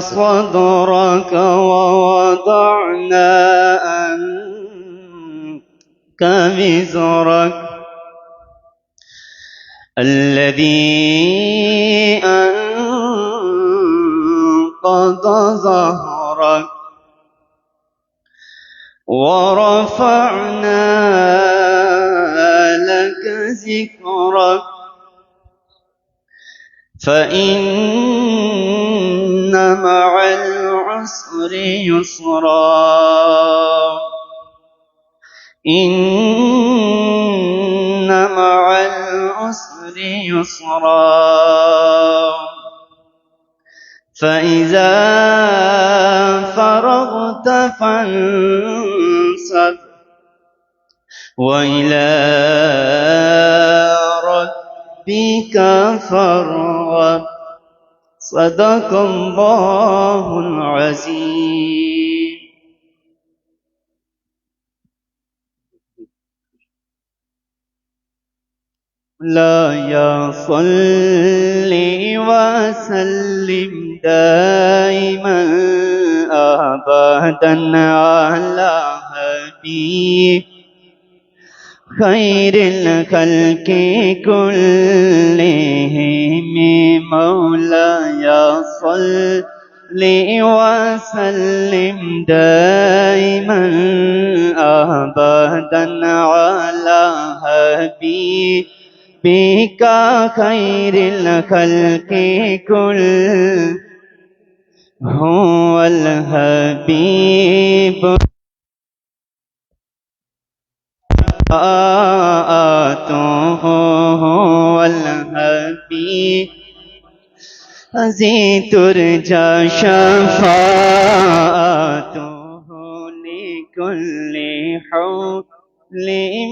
صدرك ووضعنا عنك وزرك الذي أنقض ظهرك ورفعنا لك ذكرك فإن مع العسر يسرا إن مع العسر يسرا فإذا فرغت فانصب وإلى ربك فارغب صدق الله العظيم. لا يا صل وسلم دائما أبدا على حبيب خير الخلق كلهم مولاي صل وسلم دائما أبدا على حبيبك خير الخلق كلهم هو الحبيب هو الحبيب الذي ترجى شفاعته لكل حول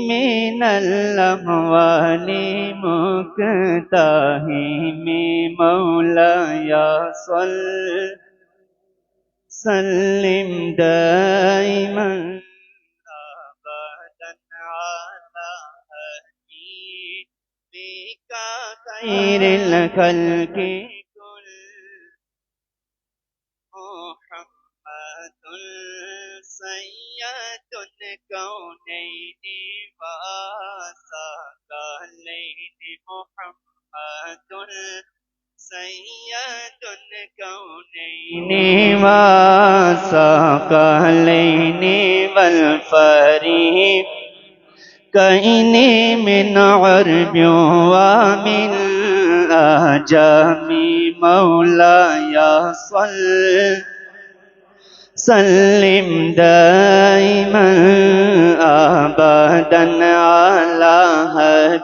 من الأموال مقتحم مولاي سلم دائما خير الخلق كل محمد سيد الكونين وثقلين محمد سيد الكونين وثقلين والفريق كإني من عرب ومن أعجم مولاي سلم دائما أبدا على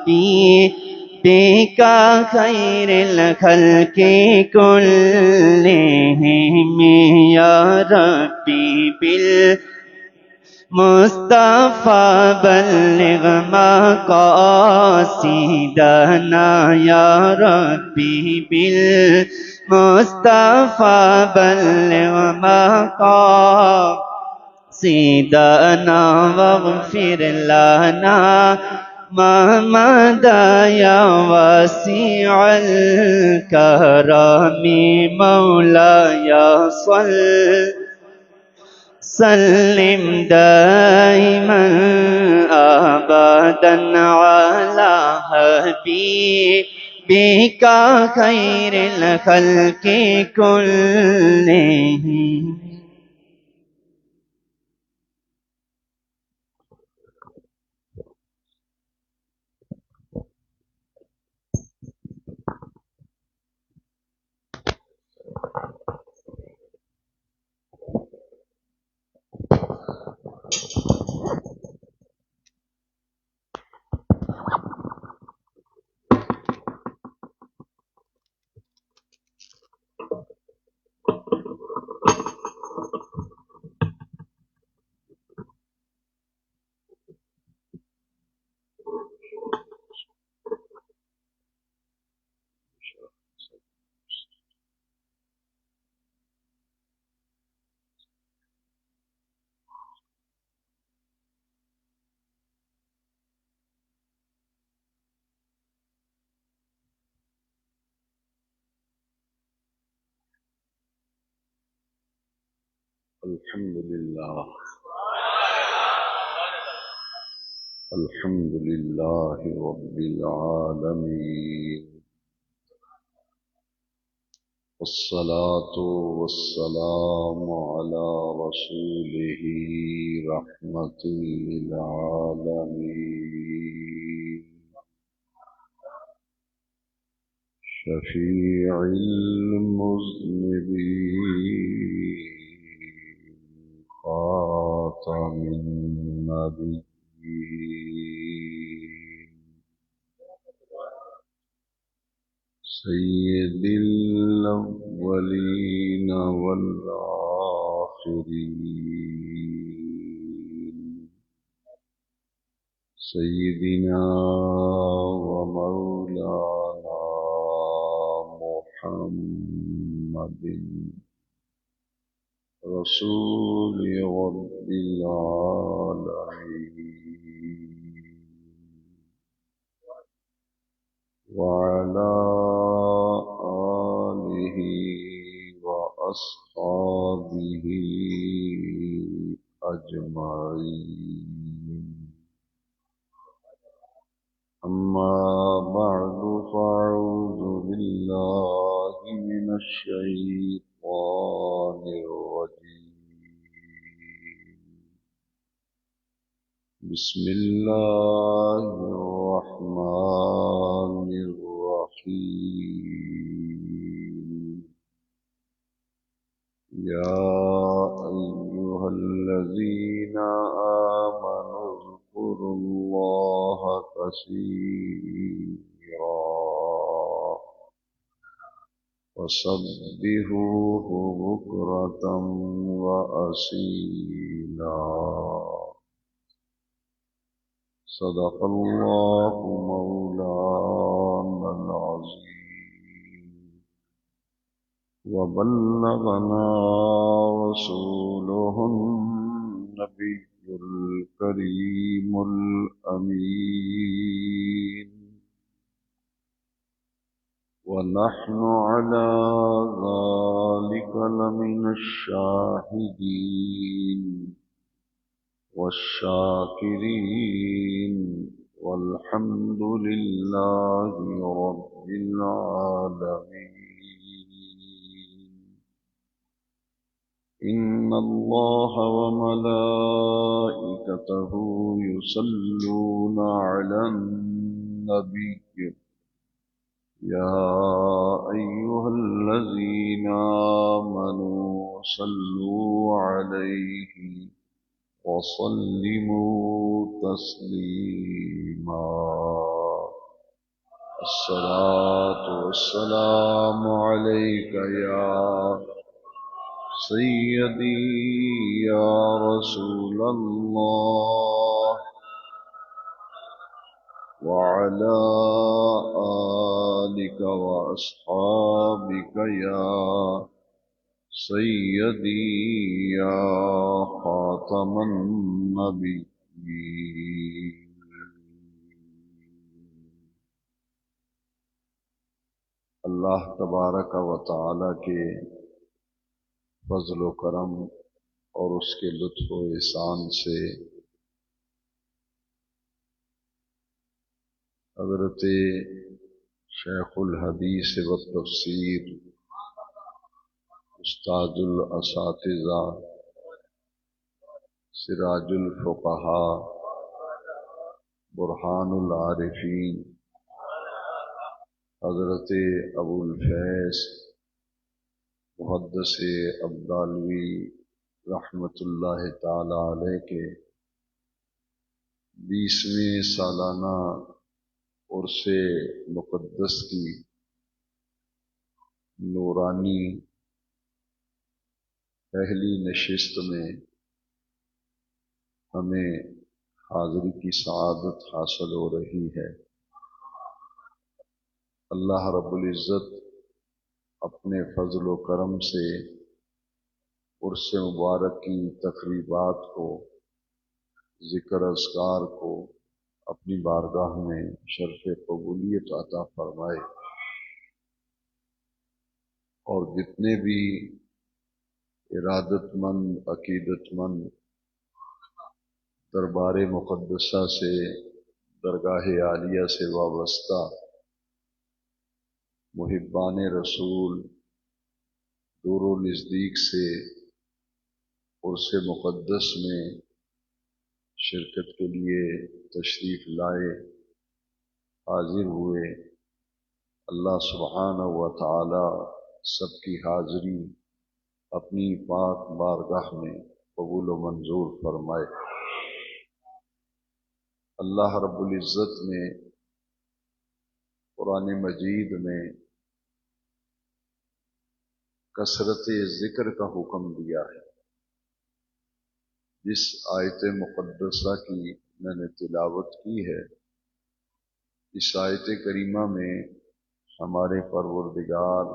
حبيبك خير الخلق كلهم يا ربي مصطفى بلغ مقاصدنا يا ربي بالمصطفى بلغ مقاصدنا واغفر لنا ما مدى يا واسع الكرم مولاي سلم دائما أبدا على حبيبك خير الخلق كلهم. الحمد لله الحمد لله رب العالمين، والصلاة والسلام على رسوله رحمة للعالمين، شفيع المذنبين، خاتم النبيين، سيد الأولين والآخرين، سيدنا ومولانا محمد رسول رب العالمين، وعلى آله وأصحابه أجمعين. أما بعد، فأعوذ بالله من الشيطان الرجيم. بسم الله الرحمن الرحيم. يا أيها الذين آمنوا اذكروا الله كثيرا وسبحوه بكرة وأصيلا. صدق الله مولانا العظيم، وبلغنا رسوله النبي الكريم الأمين، ونحن على ذلك لمن الشاهدين والشاكرين، والحمد لله رب العالمين. إن الله وملائكته يصلون على النبي، يا أيها الذين آمنوا صلوا عليه وسلموا تسليما. الصلاة والسلام عليك يا سيدي يا رسول الله، وعلى آلك وأصحابك يا سيدي يا خاتم النبيين. اللہ تبارک و تعالی کے فضل و کرم اور اس کے لطف و احسان سے حضرت شیخ الحدیث و تفسیر استاد الاساتذہ سراج الفقہاء برہان العارفین حضرت ابو الفیض محدث عبدالوی رحمۃ اللہ تعالی علیہ کے 20ویں سالانہ عرس مقدس کی نورانی پہلی نشست میں ہمیں حاضری کی سعادت حاصل ہو رہی ہے۔ اللہ رب العزت اپنے فضل و کرم سے عرس مبارک کی تقریبات کو، ذکر اذکار کو اپنی بارگاہ میں شرف قبولیت عطا فرمائے، اور جتنے بھی ارادت مند عقیدت مند دربار مقدسہ سے درگاہ عالیہ سے وابستہ محبان رسول دور و نزدیک سے عرس مقدس میں شرکت کے لیے تشریف لائے حاضر ہوئے، اللہ سبحانہ و تعالی سب کی حاضری اپنی پاک بارگاہ میں قبول و منظور فرمائے۔ اللہ رب العزت نے قرآن مجید میں کثرت ذکر کا حکم دیا ہے۔ جس آیت مقدسہ کی میں نے تلاوت کی ہے، اس آیت کریمہ میں ہمارے پروردگار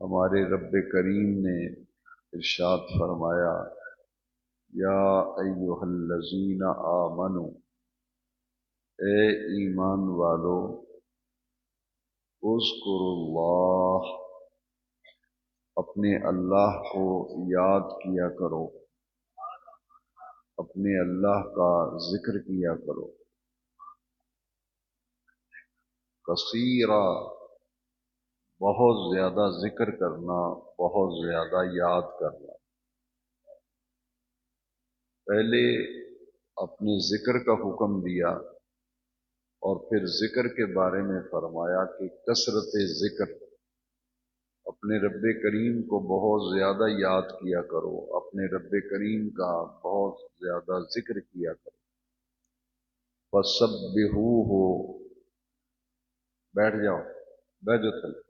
ہمارے رب کریم نے ارشاد فرمایا، یا ایھا الذین آمنو، اے ایمان والو، اذکروا اللہ، اپنے اللہ کو یاد کیا کرو، اپنے اللہ کا ذکر کیا کرو، کثیرا، بہت زیادہ ذکر کرنا، بہت زیادہ یاد کرنا۔ پہلے اپنے ذکر کا حکم دیا اور پھر ذکر کے بارے میں فرمایا کہ کثرت ذکر، اپنے رب کریم کو بہت زیادہ یاد کیا کرو، اپنے رب کریم کا بہت زیادہ ذکر کیا کرو۔ فسبحوہ، بیٹھ جاؤ، بیٹھ جاؤ تھلے۔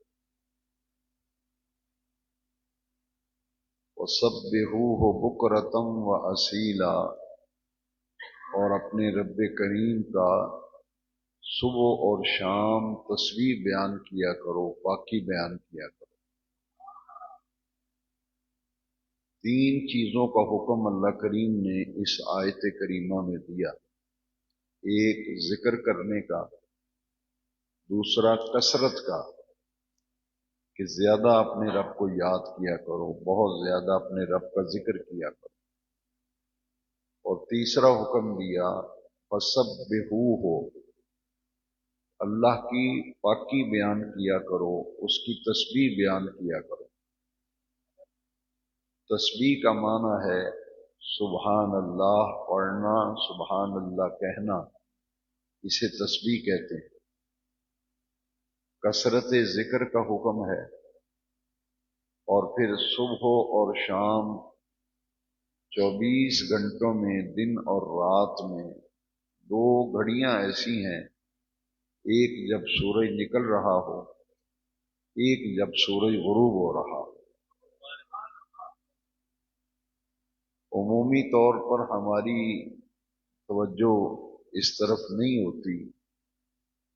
وسبحوہ بکرۃ واصیلا، اور اپنے رب کریم کا صبح اور شام تسبیح بیان کیا کرو، پاکی بیان کیا کرو۔ تین چیزوں کا حکم اللہ کریم نے اس آیت کریمہ میں دیا، ایک ذکر کرنے کا، دوسرا کثرت کا کہ زیادہ اپنے رب کو یاد کیا کرو، بہت زیادہ اپنے رب کا ذکر کیا کرو، اور تیسرا حکم دیا فسبحوہ، اللہ کی پاکی بیان کیا کرو، اس کی تسبیح بیان کیا کرو۔ تسبیح کا معنی ہے سبحان اللہ پڑھنا، سبحان اللہ کہنا، اسے تسبیح کہتے ہیں۔ کثرت ذکر کا حکم ہے، اور پھر صبح اور شام 24 گھنٹوں میں، دن اور رات میں دو گھڑیاں ایسی ہیں، ایک جب سورج نکل رہا ہو، ایک جب سورج غروب ہو رہا ہو۔ عمومی طور پر ہماری توجہ اس طرف نہیں ہوتی،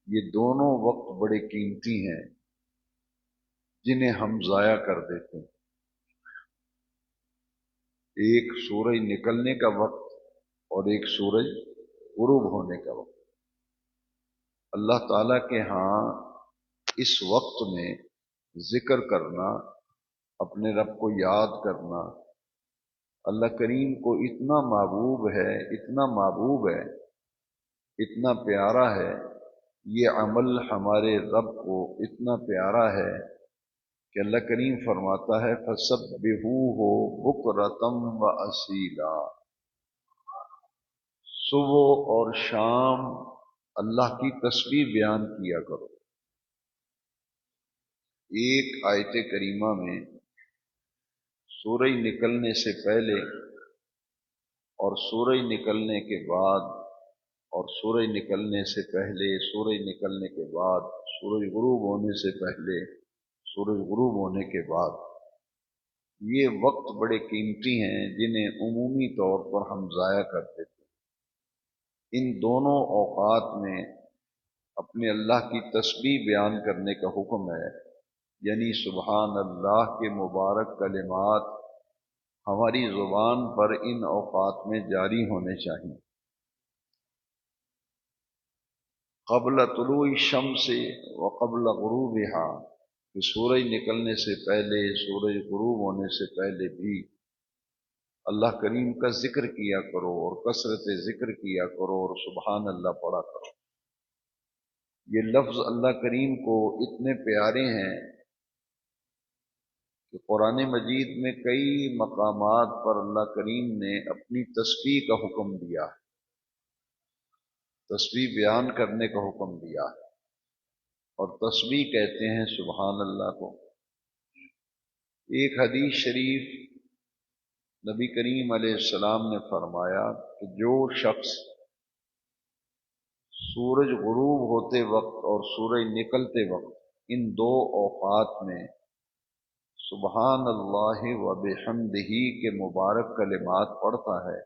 یہ دونوں وقت بڑے قیمتی ہیں جنہیں ہم ضائع کر دیتے ہیں۔ ایک سورج نکلنے کا وقت اور ایک سورج غروب ہونے کا وقت۔ اللہ تعالیٰ کے ہاں اس وقت میں ذکر کرنا، اپنے رب کو یاد کرنا، اللہ کریم کو اتنا محبوب ہے، اتنا محبوب ہے، اتنا پیارا ہے، یہ عمل ہمارے رب کو اتنا پیارا ہے کہ اللہ کریم فرماتا ہے فسبحوہ بکرۃ واصیلا، صبح اور شام اللہ کی تسبیح بیان کیا کرو۔ ایک آیت کریمہ میں سورج نکلنے سے پہلے اور سورج نکلنے کے بعد، اور سورج نکلنے سے پہلے، سورج نکلنے کے بعد، سورج غروب ہونے سے پہلے، سورج غروب ہونے کے بعد، یہ وقت بڑے قیمتی ہیں جنہیں عمومی طور پر ہم ضائع کر دیتے ہیں۔ ان دونوں اوقات میں اپنے اللہ کی تسبیح بیان کرنے کا حکم ہے، یعنی سبحان اللہ کے مبارک کلمات ہماری زبان پر ان اوقات میں جاری ہونے چاہیے۔ قبل طلوع الشمس وقبل غروبها، کہ سورج نکلنے سے پہلے، سورج غروب ہونے سے پہلے بھی اللہ کریم کا ذکر کیا کرو اور کثرت ذکر کیا کرو اور سبحان اللہ پڑھا کرو۔ یہ لفظ اللہ کریم کو اتنے پیارے ہیں کہ قرآن مجید میں کئی مقامات پر اللہ کریم نے اپنی تسبیح کا حکم دیا ہے، تسبیح بیان کرنے کا حکم دیا ہے، اور تسبیح کہتے ہیں سبحان اللہ کو۔ ایک حدیث شریف نبی کریم علیہ السلام نے فرمایا کہ جو شخص سورج غروب ہوتے وقت اور سورج نکلتے وقت ان دو اوقات میں سبحان اللہ و بحمدہ کے مبارک کلمات پڑھتا ہے،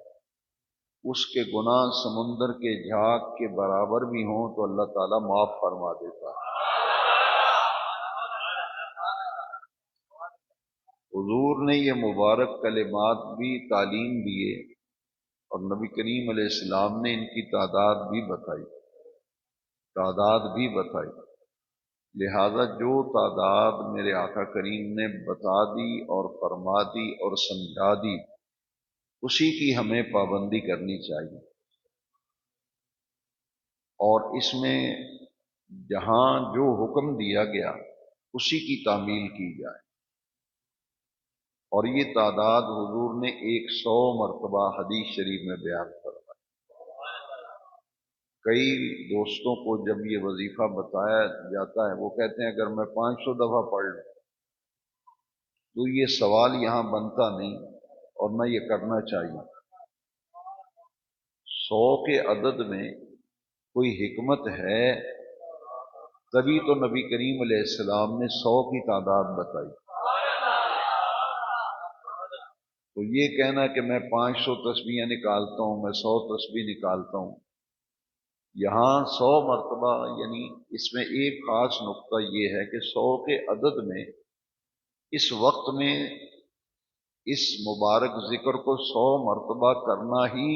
اس کے گناہ سمندر کے جھاگ کے برابر بھی ہوں تو اللہ تعالیٰ معاف فرما دیتا ہے۔ حضور نے یہ مبارک کلمات بھی تعلیم دیے اور نبی کریم علیہ السلام نے ان کی تعداد بھی بتائی، لہذا جو تعداد میرے آقا کریم نے بتا دی اور فرما دی اور سمجھا دی، اسی کی ہمیں پابندی کرنی چاہیے، اور اس میں جہاں جو حکم دیا گیا اسی کی تعمیل کی جائے۔ اور یہ تعداد حضور نے 100 مرتبہ حدیث شریف میں بیان فرمائی۔ کئی دوستوں کو جب یہ وظیفہ بتایا جاتا ہے وہ کہتے ہیں اگر میں 500 دفعہ پڑھ لوں تو یہ سوال یہاں بنتا نہیں اور نہ یہ کرنا چاہیے۔ 100 کے عدد میں کوئی حکمت ہے تبھی تو نبی کریم علیہ السلام نے 100 کی تعداد بتائی۔ تو یہ کہنا کہ میں 500 تسبیحیں نکالتا ہوں، میں 100 تسبیح نکالتا ہوں، یہاں 100 مرتبہ، یعنی اس میں ایک خاص نقطہ یہ ہے کہ 100 کے عدد میں اس وقت میں اس مبارک ذکر کو 100 مرتبہ کرنا ہی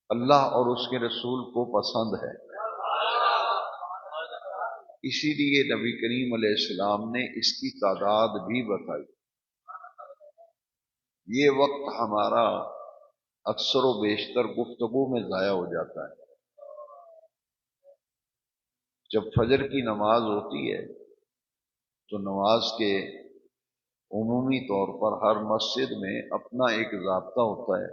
اللہ اور اس کے رسول کو پسند ہے، اسی لیے نبی کریم علیہ السلام نے اس کی تعداد بھی بتائی۔ یہ وقت ہمارا اکثر و بیشتر گفتگو میں ضائع ہو جاتا ہے۔ جب فجر کی نماز ہوتی ہے تو نماز کے عمومی طور پر ہر مسجد میں اپنا ایک ضابطہ ہوتا ہے،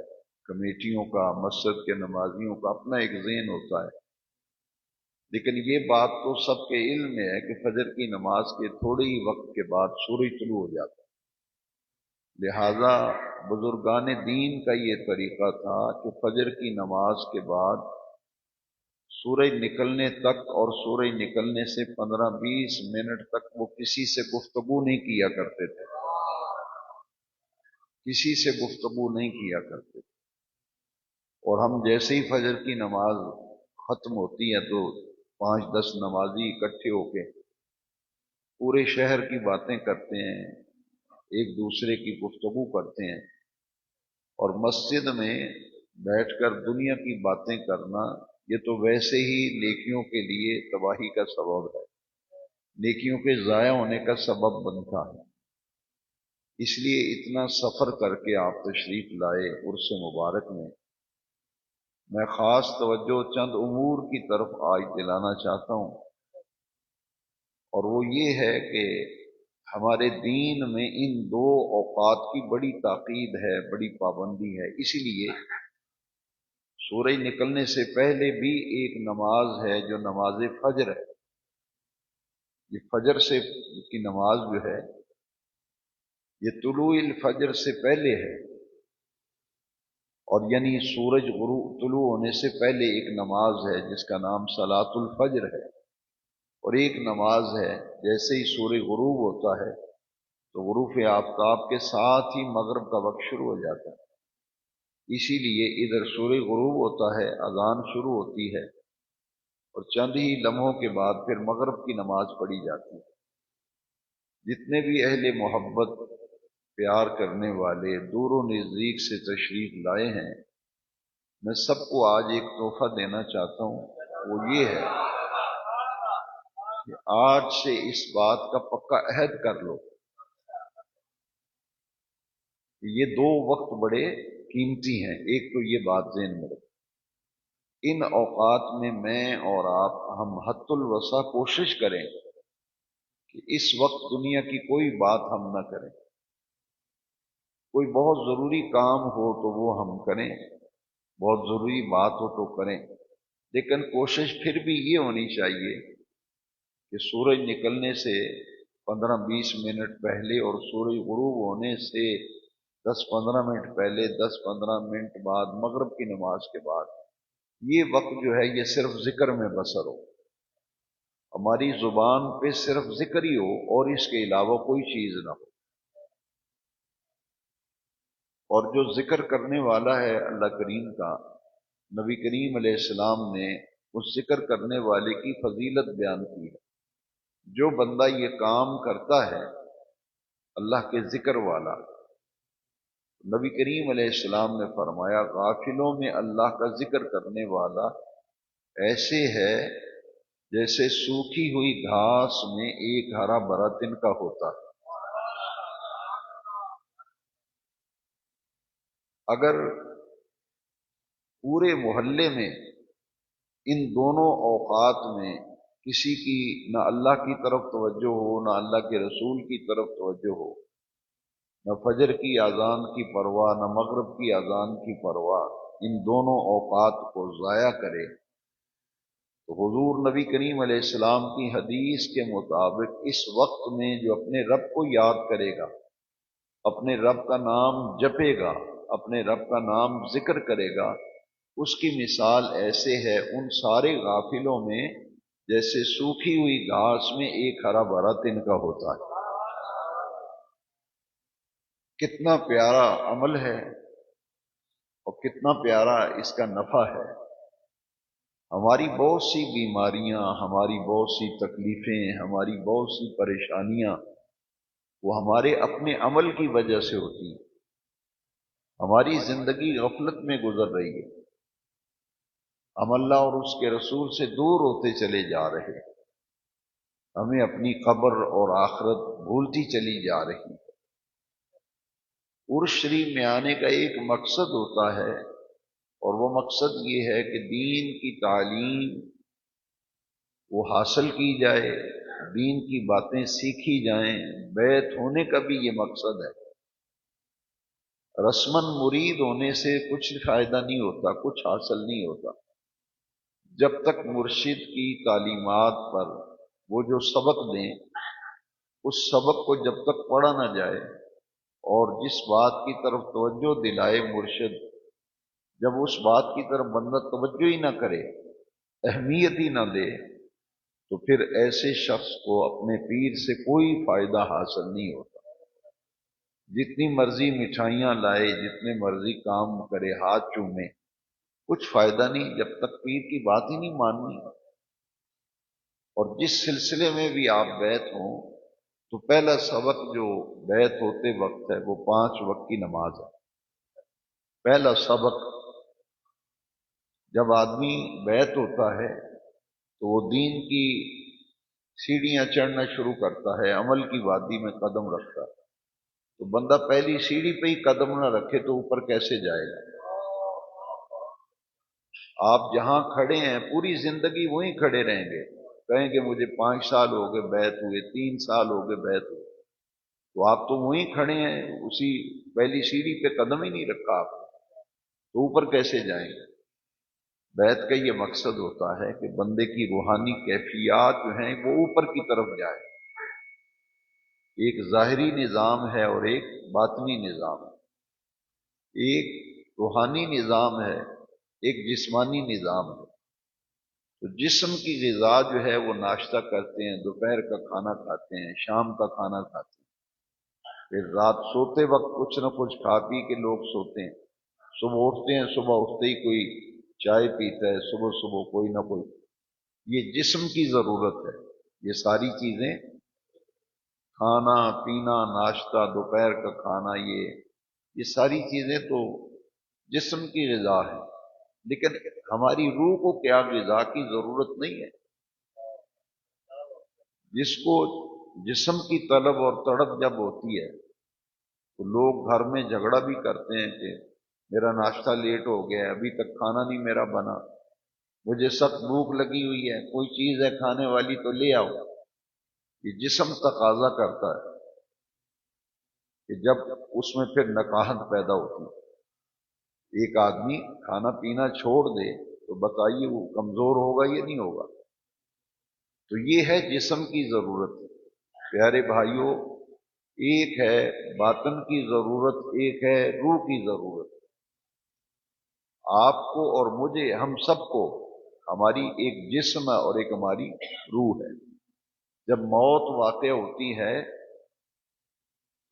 کمیٹیوں کا، مسجد کے نمازیوں کا اپنا ایک ذہن ہوتا ہے، لیکن یہ بات تو سب کے علم میں ہے کہ فجر کی نماز کے تھوڑے ہی وقت کے بعد سورج طلوع ہو جاتا ہے۔ لہذا بزرگان دین کا یہ طریقہ تھا کہ فجر کی نماز کے بعد سورج نکلنے تک اور سورج نکلنے سے 15-20 منٹ تک وہ کسی سے گفتگو نہیں کیا کرتے تھے، کسی سے گفتگو نہیں کیا کرتے تھے، اور ہم جیسے ہی فجر کی نماز ختم ہوتی ہے تو 5-10 نمازی اکٹھے ہو کے پورے شہر کی باتیں کرتے ہیں، ایک دوسرے کی گفتگو کرتے ہیں، اور مسجد میں بیٹھ کر دنیا کی باتیں کرنا یہ تو ویسے ہی نیکیوں کے لیے تباہی کا سبب ہے، نیکیوں کے ضائع ہونے کا سبب بنتا ہے۔ اس لیے اتنا سفر کر کے آپ تشریف لائے عرس مبارک میں خاص توجہ چند امور کی طرف آج دلانا چاہتا ہوں، اور وہ یہ ہے کہ ہمارے دین میں ان دو اوقات کی بڑی تاکید ہے، بڑی پابندی ہے، اسی لیے سورج نکلنے سے پہلے بھی ایک نماز ہے جو نماز فجر ہے۔ یہ فجر سے کی نماز جو ہے یہ طلوع الفجر سے پہلے ہے، اور یعنی سورج غروب طلوع ہونے سے پہلے ایک نماز ہے جس کا نام صلاۃ الفجر ہے، اور ایک نماز ہے جیسے ہی سورج غروب ہوتا ہے تو غروب آفتاب کے ساتھ ہی مغرب کا وقت شروع ہو جاتا ہے، اسی لیے ادھر سورج غروب ہوتا ہے، اذان شروع ہوتی ہے، اور چند ہی لمحوں کے بعد پھر مغرب کی نماز پڑھی جاتی ہے۔ جتنے بھی اہل محبت، پیار کرنے والے دور و نزدیک سے تشریف لائے ہیں، میں سب کو آج ایک تحفہ دینا چاہتا ہوں، وہ یہ ہے کہ آج سے اس بات کا پکا عہد کر لو کہ یہ دو وقت بڑے قیمتی ہیں. ایک تو یہ بات ذہن میں رکھو، ان اوقات میں اور آپ ہم حد الوسع کوشش کریں کہ اس وقت دنیا کی کوئی بات ہم نہ کریں. کوئی بہت ضروری کام ہو تو وہ ہم کریں، بہت ضروری بات ہو تو کریں، لیکن کوشش پھر بھی یہ ہونی چاہیے کہ سورج نکلنے سے 15-20 منٹ پہلے اور سورج غروب ہونے سے 10-15 منٹ پہلے، 10-15 منٹ بعد، مغرب کی نماز کے بعد، یہ وقت جو ہے یہ صرف ذکر میں بسر ہو. ہماری زبان پہ صرف ذکر ہی ہو اور اس کے علاوہ کوئی چیز نہ ہو. اور جو ذکر کرنے والا ہے اللہ کریم کا، نبی کریم علیہ السلام نے اس ذکر کرنے والے کی فضیلت بیان کی ہے. جو بندہ یہ کام کرتا ہے اللہ کے ذکر والا، نبی کریم علیہ السلام نے فرمایا غافلوں میں اللہ کا ذکر کرنے والا ایسے ہے جیسے سوکھی ہوئی گھاس میں ایک ہرا بھرا تنکا ہوتا ہے. اگر پورے محلے میں ان دونوں اوقات میں کسی کی نہ اللہ کی طرف توجہ ہو، نہ اللہ کے رسول کی طرف توجہ ہو، نہ فجر کی اذان کی پرواہ، نہ مغرب کی اذان کی پرواہ، ان دونوں اوقات کو ضائع کرے، تو حضور نبی کریم علیہ السلام کی حدیث کے مطابق اس وقت میں جو اپنے رب کو یاد کرے گا، اپنے رب کا نام جپے گا، اپنے رب کا نام ذکر کرے گا، اس کی مثال ایسے ہے ان سارے غافلوں میں جیسے سوکھی ہوئی گھاس میں ایک ہرا بھرا تنکا ہوتا ہے. کتنا پیارا عمل ہے اور کتنا پیارا اس کا نفع ہے. ہماری بہت سی بیماریاں، ہماری بہت سی تکلیفیں، ہماری بہت سی پریشانیاں وہ ہمارے اپنے عمل کی وجہ سے ہوتی ہیں. ہماری زندگی غفلت میں گزر رہی ہے، ہم اللہ اور اس کے رسول سے دور ہوتے چلے جا رہے ہیں، ہمیں اپنی قبر اور آخرت بھولتی چلی جا رہی ہے. عرس شریف میں آنے کا ایک مقصد ہوتا ہے، اور وہ مقصد یہ ہے کہ دین کی تعلیم وہ حاصل کی جائے، دین کی باتیں سیکھی جائیں. بیعت ہونے کا بھی یہ مقصد ہے. رسماً مرید ہونے سے کچھ فائدہ نہیں ہوتا، کچھ حاصل نہیں ہوتا. جب تک مرشد کی تعلیمات پر وہ جو سبق دیں، اس سبق کو جب تک پڑھا نہ جائے اور جس بات کی طرف توجہ دلائے مرشد، جب اس بات کی طرف بندہ توجہ ہی نہ کرے، اہمیت ہی نہ دے، تو پھر ایسے شخص کو اپنے پیر سے کوئی فائدہ حاصل نہیں ہوتا. جتنی مرضی مٹھائیاں لائے، جتنے مرضی کام کرے، ہاتھ چومے، کچھ فائدہ نہیں جب تک پیر کی بات ہی نہیں ماننی. اور جس سلسلے میں بھی آپ بیعت ہوں تو پہلا سبق جو بیعت ہوتے وقت ہے وہ 5 وقت کی نماز ہے. پہلا سبق جب آدمی بیعت ہوتا ہے تو وہ دین کی سیڑھیاں چڑھنا شروع کرتا ہے، عمل کی وادی میں قدم رکھتا ہے. تو بندہ پہلی سیڑھی پہ ہی قدم نہ رکھے تو اوپر کیسے جائے گا؟ آپ جہاں کھڑے ہیں پوری زندگی وہیں کھڑے رہیں گے، کہیں کہ مجھے 5 سال ہو گئے بیعت ہوئے، 3 سال ہو گئے بیعت ہوئے، تو آپ تو وہیں کھڑے ہیں، اسی پہلی سیڑھی پہ قدم ہی نہیں رکھا آپ نے، تو اوپر کیسے جائیں گے؟ بیعت کا یہ مقصد ہوتا ہے کہ بندے کی روحانی کیفیات جو ہیں وہ اوپر کی طرف جائے. ایک ظاہری نظام ہے اور ایک باطنی نظام ہے، ایک روحانی نظام ہے، ایک جسمانی نظام ہے. تو جسم کی غذا جو ہے وہ ناشتہ کرتے ہیں، دوپہر کا کھانا کھاتے ہیں، شام کا کھانا کھاتے ہیں، پھر رات سوتے وقت کچھ نہ کچھ کھا پی کے لوگ سوتے ہیں، صبح اٹھتے ہیں، صبح اٹھتے ہی کوئی چائے پیتا ہے، صبح صبح کوئی نہ کوئی. یہ جسم کی ضرورت ہے. یہ ساری چیزیں، کھانا پینا، ناشتہ، دوپہر کا کھانا، یہ ساری چیزیں تو جسم کی غذا ہے. لیکن ہماری روح کو کیا غذا کی ضرورت نہیں ہے؟ جس کو جسم کی طلب اور تڑپ جب ہوتی ہے تو لوگ گھر میں جھگڑا بھی کرتے ہیں کہ میرا ناشتہ لیٹ ہو گیا ہے، ابھی تک کھانا نہیں میرا بنا، مجھے سخت بھوک لگی ہوئی ہے، کوئی چیز ہے کھانے والی تو لے آؤ۔ یہ جسم تقاضا کرتا ہے کہ جب اس میں پھر نکاہت پیدا ہوتی ہے، ایک آدمی کھانا پینا چھوڑ دے تو بتائیے وہ کمزور ہوگا یا نہیں ہوگا؟ تو یہ ہے جسم کی ضرورت۔ پیارے بھائیوں، ایک ہے باطن کی ضرورت، ایک ہے روح کی ضرورت۔ آپ کو اور مجھے، ہم سب کو، ہماری ایک جسم ہے اور ایک ہماری روح ہے۔ جب موت واقع ہوتی ہے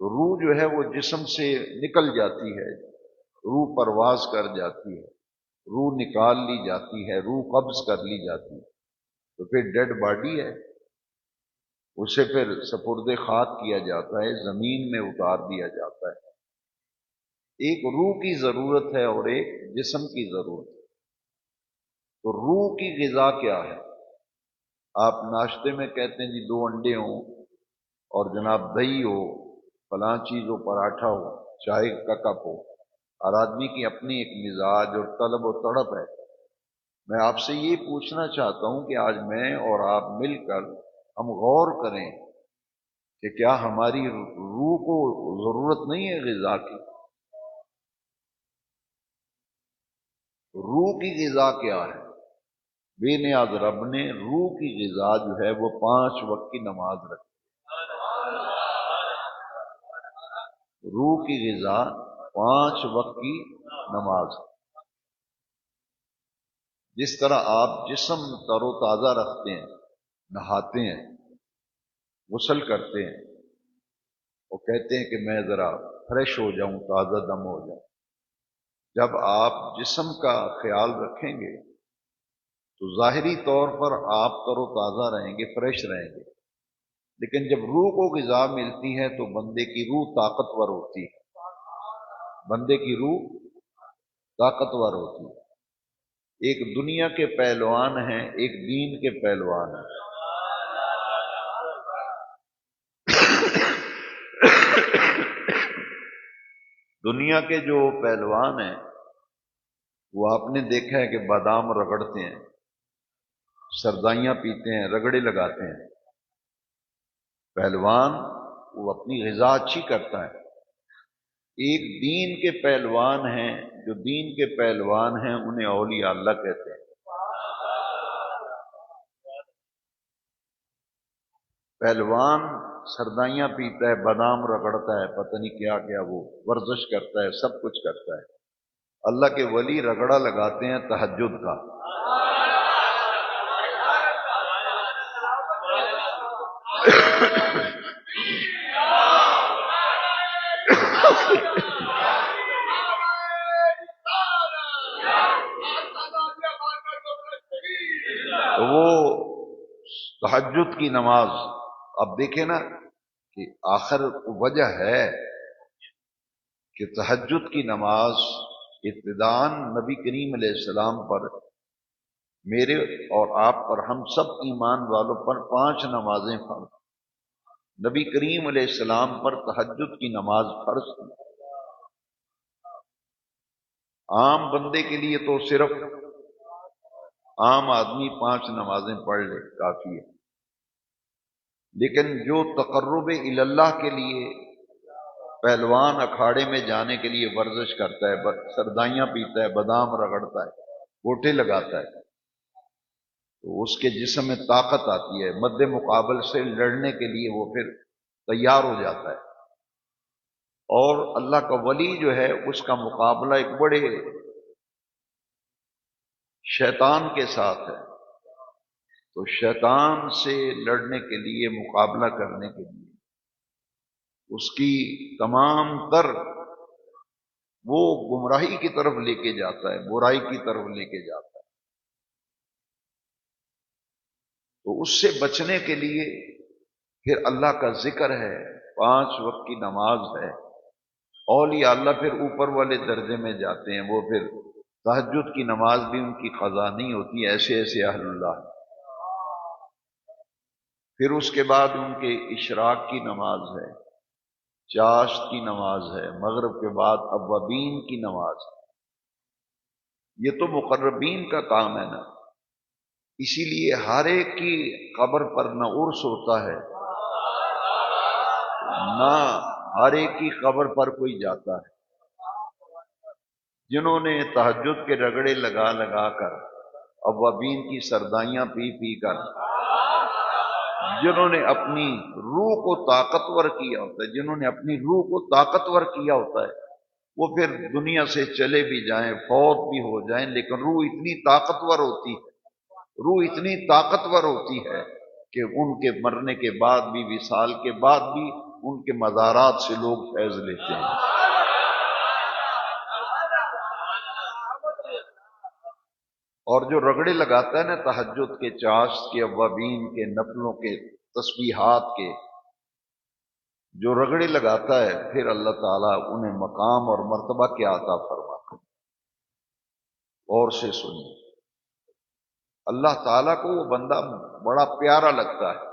تو روح جو ہے وہ جسم سے نکل جاتی ہے، روح پرواز کر جاتی ہے، روح نکال لی جاتی ہے، روح قبض کر لی جاتی ہے، تو پھر ڈیڈ باڈی ہے، اسے پھر سپرد خاک کیا جاتا ہے، زمین میں اتار دیا جاتا ہے۔ ایک روح کی ضرورت ہے اور ایک جسم کی ضرورت ہے۔ تو روح کی غذا کیا ہے؟ آپ ناشتے میں کہتے ہیں جی 2 انڈے ہوں اور جناب دہی ہو، فلاں چیز ہو، پراٹھا ہو، چائے کا کپ ہو۔ ہر آدمی کی اپنی ایک مزاج اور طلب و تڑپ ہے۔ میں آپ سے یہ پوچھنا چاہتا ہوں کہ آج میں اور آپ مل کر ہم غور کریں کہ کیا ہماری روح کو ضرورت نہیں ہے غذا کی؟ روح کی غذا کیا ہے؟ بے نیاز رب نے روح کی غذا جو ہے وہ 5 وقت کی نماز رکھی۔ روح کی غذا 5 وقت کی نماز۔ جس طرح آپ جسم تر و تازہ رکھتے ہیں، نہاتے ہیں، غسل کرتے ہیں، وہ کہتے ہیں کہ میں ذرا فریش ہو جاؤں، تازہ دم ہو جاؤں۔ جب آپ جسم کا خیال رکھیں گے تو ظاہری طور پر آپ تر و تازہ رہیں گے، فریش رہیں گے، لیکن جب روح کو غذا ملتی ہے تو بندے کی روح طاقتور ہوتی ہے، بندے کی روح طاقتور ہوتی ہے۔ ایک دنیا کے پہلوان ہیں، ایک دین کے پہلوان ہیں۔ دنیا کے جو پہلوان ہیں وہ آپ نے دیکھا ہے کہ بادام رگڑتے ہیں، سردائیاں پیتے ہیں، رگڑے لگاتے ہیں۔ پہلوان وہ اپنی غذا اچھی کرتا ہے۔ ایک دین کے پہلوان ہیں، جو دین کے پہلوان ہیں انہیں اولیاء اللہ کہتے ہیں۔ پہلوان سردائیاں پیتا ہے، بادام رگڑتا ہے، پتہ نہیں کیا کیا، وہ ورزش کرتا ہے، سب کچھ کرتا ہے۔ اللہ کے ولی رگڑا لگاتے ہیں تہجد کا۔ تو وہ تہجد کی نماز، اب دیکھیں نا کہ آخر وجہ ہے کہ تہجد کی نماز ابتداءً نبی کریم علیہ السلام پر، میرے اور آپ پر، ہم سب ایمان والوں پر 5 نمازیں فرض۔ نبی کریم علیہ السلام پر تہجد کی نماز فرض تھی۔ عام بندے کے لیے تو صرف عام آدمی 5 نمازیں پڑھ لے کافی ہے، لیکن جو تقرب اللہ کے لیے پہلوان اکھاڑے میں جانے کے لیے ورزش کرتا ہے، سردائیاں پیتا ہے، بادام رگڑتا ہے، گوٹے لگاتا ہے، تو اس کے جسم میں طاقت آتی ہے، مد مقابل سے لڑنے کے لیے وہ پھر تیار ہو جاتا ہے۔ اور اللہ کا ولی جو ہے اس کا مقابلہ ایک بڑے شیطان کے ساتھ ہے، تو شیطان سے لڑنے کے لیے، مقابلہ کرنے کے لیے اس کی تمام تر وہ گمراہی کی طرف لے کے جاتا ہے، برائی کی طرف لے کے جاتا ہے۔ تو اس سے بچنے کے لیے پھر اللہ کا ذکر ہے، 5 وقت کی نماز ہے۔ اولیاء اللہ پھر اوپر والے درجے میں جاتے ہیں، وہ پھر تہجد کی نماز بھی ان کی قضا نہیں ہوتی، ایسے ایسے اہل اللہ۔ پھر اس کے بعد ان کے اشراق کی نماز ہے، چاشت کی نماز ہے، مغرب کے بعد اوابین کی نماز ہے۔ یہ تو مقربین کا کام ہے نا، اسی لیے ہر ایک کی قبر پر نہ عرس ہوتا ہے، نہ ہر ایک کی قبر پر کوئی جاتا ہے۔ جنہوں نے تہجد کے رگڑے لگا لگا کر، اوابین کی سردائیاں پی پی کر، جنہوں نے اپنی روح کو طاقتور کیا ہوتا ہے، جنہوں نے اپنی روح کو طاقتور کیا ہوتا ہے، وہ پھر دنیا سے چلے بھی جائیں، فوت بھی ہو جائیں، لیکن روح اتنی طاقتور ہوتی ہے، روح اتنی طاقتور ہوتی ہے کہ ان کے مرنے کے بعد بھی، وصال کے بعد بھی، ان کے مزارات سے لوگ فیض لیتے ہیں۔ اور جو رگڑے لگاتا ہے نا تہجد کے، چاشت کے، اوابین کے، نفلوں کے، تسبیحات کے، جو رگڑے لگاتا ہے، پھر اللہ تعالیٰ انہیں مقام اور مرتبہ کیا عطا فرماتا ہے۔ اور سے سنیے، اللہ تعالیٰ کو وہ بندہ بڑا پیارا لگتا ہے۔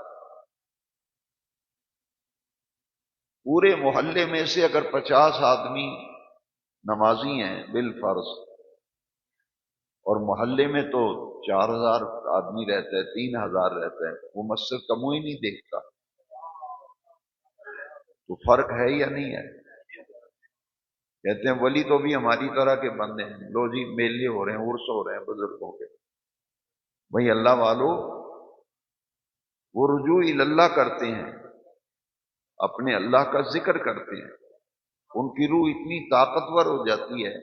پورے محلے میں سے اگر 50 آدمی نمازی ہیں بالفرض، اور محلے میں تو 4000 آدمی رہتا ہے، 3000 رہتا ہے، وہ مسجد کا منہ ہی نہیں دیکھتا، تو فرق ہے یا نہیں ہے؟ کہتے ہیں ولی تو بھی ہماری طرح کے بندے ہیں، لو جی میلے ہو رہے ہیں، عرس ہو رہے ہیں بزرگوں کے، بھئی اللہ والو، وہ رجوع اللہ کرتے ہیں، اپنے اللہ کا ذکر کرتے ہیں، ان کی روح اتنی طاقتور ہو جاتی ہے،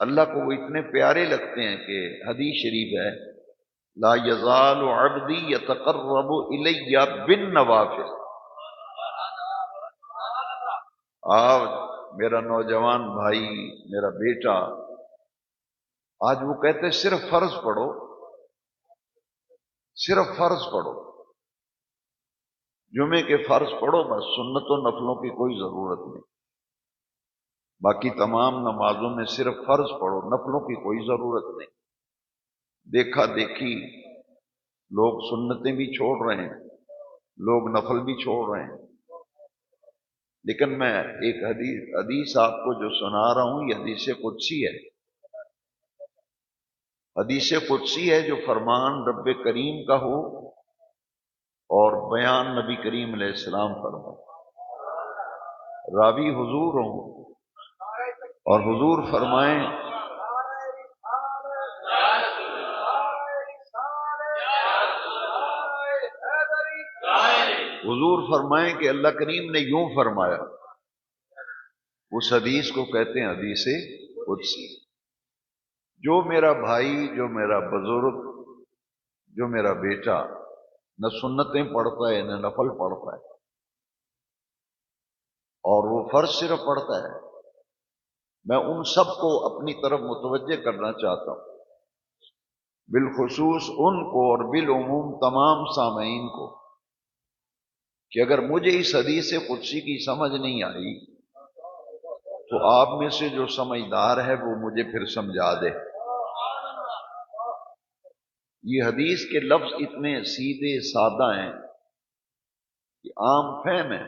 اللہ کو وہ اتنے پیارے لگتے ہیں کہ حدیث شریف ہے، لا یزال عبدی یتقرب الی بالنوافل۔ آج میرا نوجوان بھائی، میرا بیٹا، آج وہ کہتے ہیں صرف فرض پڑھو، صرف فرض پڑھو، جمعے کے فرض پڑھو، بس سنت و نفلوں کی کوئی ضرورت نہیں، باقی تمام نمازوں میں صرف فرض پڑھو، نفلوں کی کوئی ضرورت نہیں۔ دیکھا دیکھی لوگ سنتیں بھی چھوڑ رہے ہیں، لوگ نفل بھی چھوڑ رہے ہیں، لیکن میں ایک حدیث آپ کو جو سنا رہا ہوں، یہ حدیث قدسی ہے، حدیث قدسی ہے، جو فرمان رب کریم کا ہو اور بیان نبی کریم علیہ السلام فرمائے، راوی حضور ہوں اور حضور فرمائیں کہ اللہ کریم نے یوں فرمایا، اس حدیث کو کہتے ہیں حدیث قدسی۔ جو میرا بھائی، جو میرا بزرگ، جو میرا بیٹا نہ سنتیں پڑھتا ہے نہ نفل پڑھتا ہے، اور وہ فرض صرف پڑھتا ہے، میں ان سب کو اپنی طرف متوجہ کرنا چاہتا ہوں، بالخصوص ان کو اور بالعموم تمام سامعین کو، کہ اگر مجھے اس حدیث قدسی کی سمجھ نہیں آئی تو آپ میں سے جو سمجھدار ہے وہ مجھے پھر سمجھا دے۔ یہ حدیث کے لفظ اتنے سیدھے سادہ ہیں کہ عام فہم ہے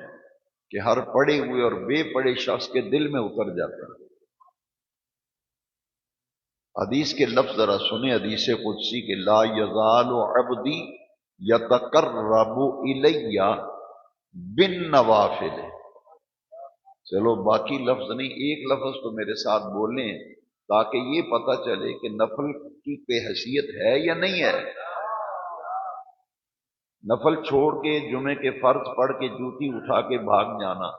کہ ہر پڑھے ہوئے اور بے پڑھے شخص کے دل میں اتر جاتے ہیں۔ حدیث کے لفظ ذرا سنیں، حدیث قدسی کے، لا یزال عبدی یتقرب الی بالنوافل۔ چلو باقی لفظ نہیں، ایک لفظ تو میرے ساتھ بولیں تاکہ یہ پتہ چلے کہ نفل کی کوئی حیثیت ہے یا نہیں ہے۔ نفل چھوڑ کے جمعے کے فرض پڑھ کے جوتی اٹھا کے بھاگ جانا،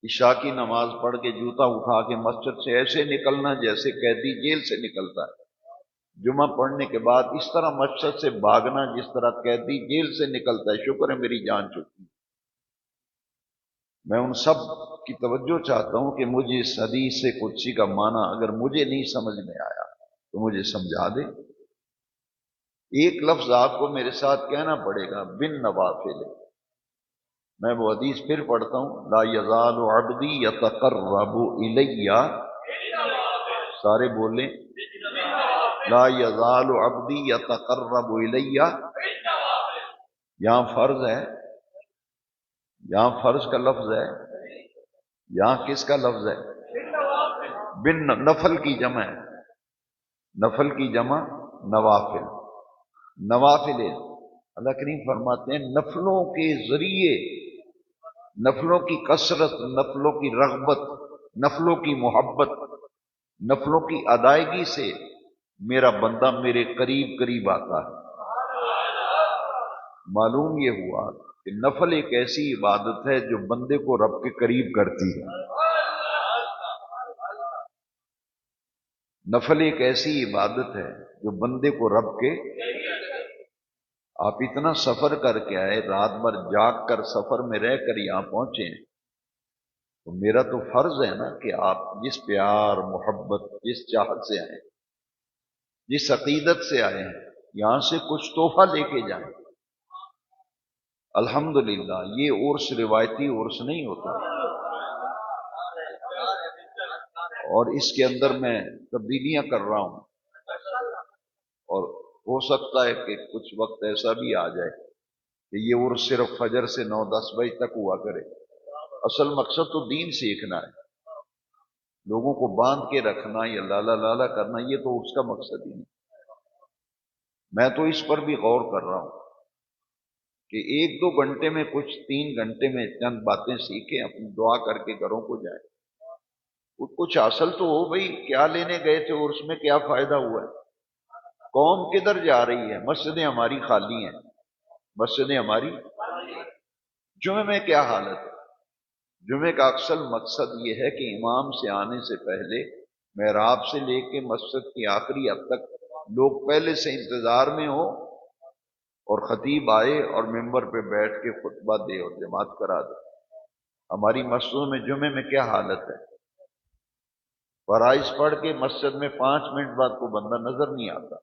عشاء کی نماز پڑھ کے جوتا اٹھا کے مسجد سے ایسے نکلنا جیسے قیدی جیل سے نکلتا ہے، جمعہ پڑھنے کے بعد اس طرح مسجد سے بھاگنا جس طرح قیدی جیل سے نکلتا ہے، شکر ہے میری جان چھوٹی۔ میں ان سب کی توجہ چاہتا ہوں کہ مجھے اس حدیث قدسی کا معنی اگر مجھے نہیں سمجھ میں آیا تو مجھے سمجھا دے۔ ایک لفظ آپ کو میرے ساتھ کہنا پڑے گا، بن نوافل۔ میں وہ حدیث پھر پڑھتا ہوں، لا یزال عبدی یتقرب الی، سارے بولیں، لا یزال عبدی یتقرب الی یہاں فرض ہے، یہاں فرض کا لفظ ہے، یہاں کس کا لفظ ہے؟ بن نفل کی جمع ہے، نفل کی جمع نوافل، نوافل اللہ کریم فرماتے ہیں نفلوں کے ذریعے، نفلوں کی کثرت، نفلوں کی رغبت، نفلوں کی محبت، نفلوں کی ادائیگی سے میرا بندہ میرے قریب قریب آتا ہے۔ معلوم یہ ہوا کہ نفل ایک ایسی عبادت ہے جو بندے کو رب کے قریب کرتی ہے۔ نفل ایک ایسی عبادت ہے جو بندے کو رب کے، آپ اتنا سفر کر کے آئے، رات بھر جاگ کر سفر میں رہ کر یہاں پہنچے ہیں، تو میرا تو فرض ہے نا کہ آپ جس پیار محبت جس چاہت سے آئے، جس عقیدت سے آئے ہیں، یہاں سے کچھ تحفہ لے کے جائیں۔ الحمدللہ یہ عرس روایتی عرس نہیں ہوتا، اور اس کے اندر میں تبدیلیاں کر رہا ہوں، اور ہو سکتا ہے کہ کچھ وقت ایسا بھی آ جائے کہ یہ عرس صرف فجر سے 9-10 بجے تک ہوا کرے۔ اصل مقصد تو دین سیکھنا ہے، لوگوں کو باندھ کے رکھنا یا لالا لالا کرنا، یہ تو اس کا مقصد ہی نہیں۔ میں تو اس پر بھی غور کر رہا ہوں کہ 1-2 گھنٹے میں کچھ 3 گھنٹے میں چند باتیں سیکھیں، اپنی دعا کر کے گھروں کو جائیں، کچھ حاصل تو ہو بھئی، کیا لینے گئے تھے اور اس میں کیا فائدہ ہوا ہے؟ قوم کدھر جا رہی ہے؟ مسجدیں ہماری خالی ہیں، مسجدیں ہماری، جمعے میں کیا حالت ہے؟ جمعے کا اصل مقصد یہ ہے کہ امام سے آنے سے پہلے محراب سے لے کے مسجد کی آخری حد تک لوگ پہلے سے انتظار میں ہو، اور خطیب آئے اور ممبر پہ بیٹھ کے خطبہ دے اور جماعت کرا دے۔ ہماری مسجدوں میں جمعے میں کیا حالت ہے؟ فرائض پڑھ کے مسجد میں 5 منٹ بعد کو بندہ نظر نہیں آتا،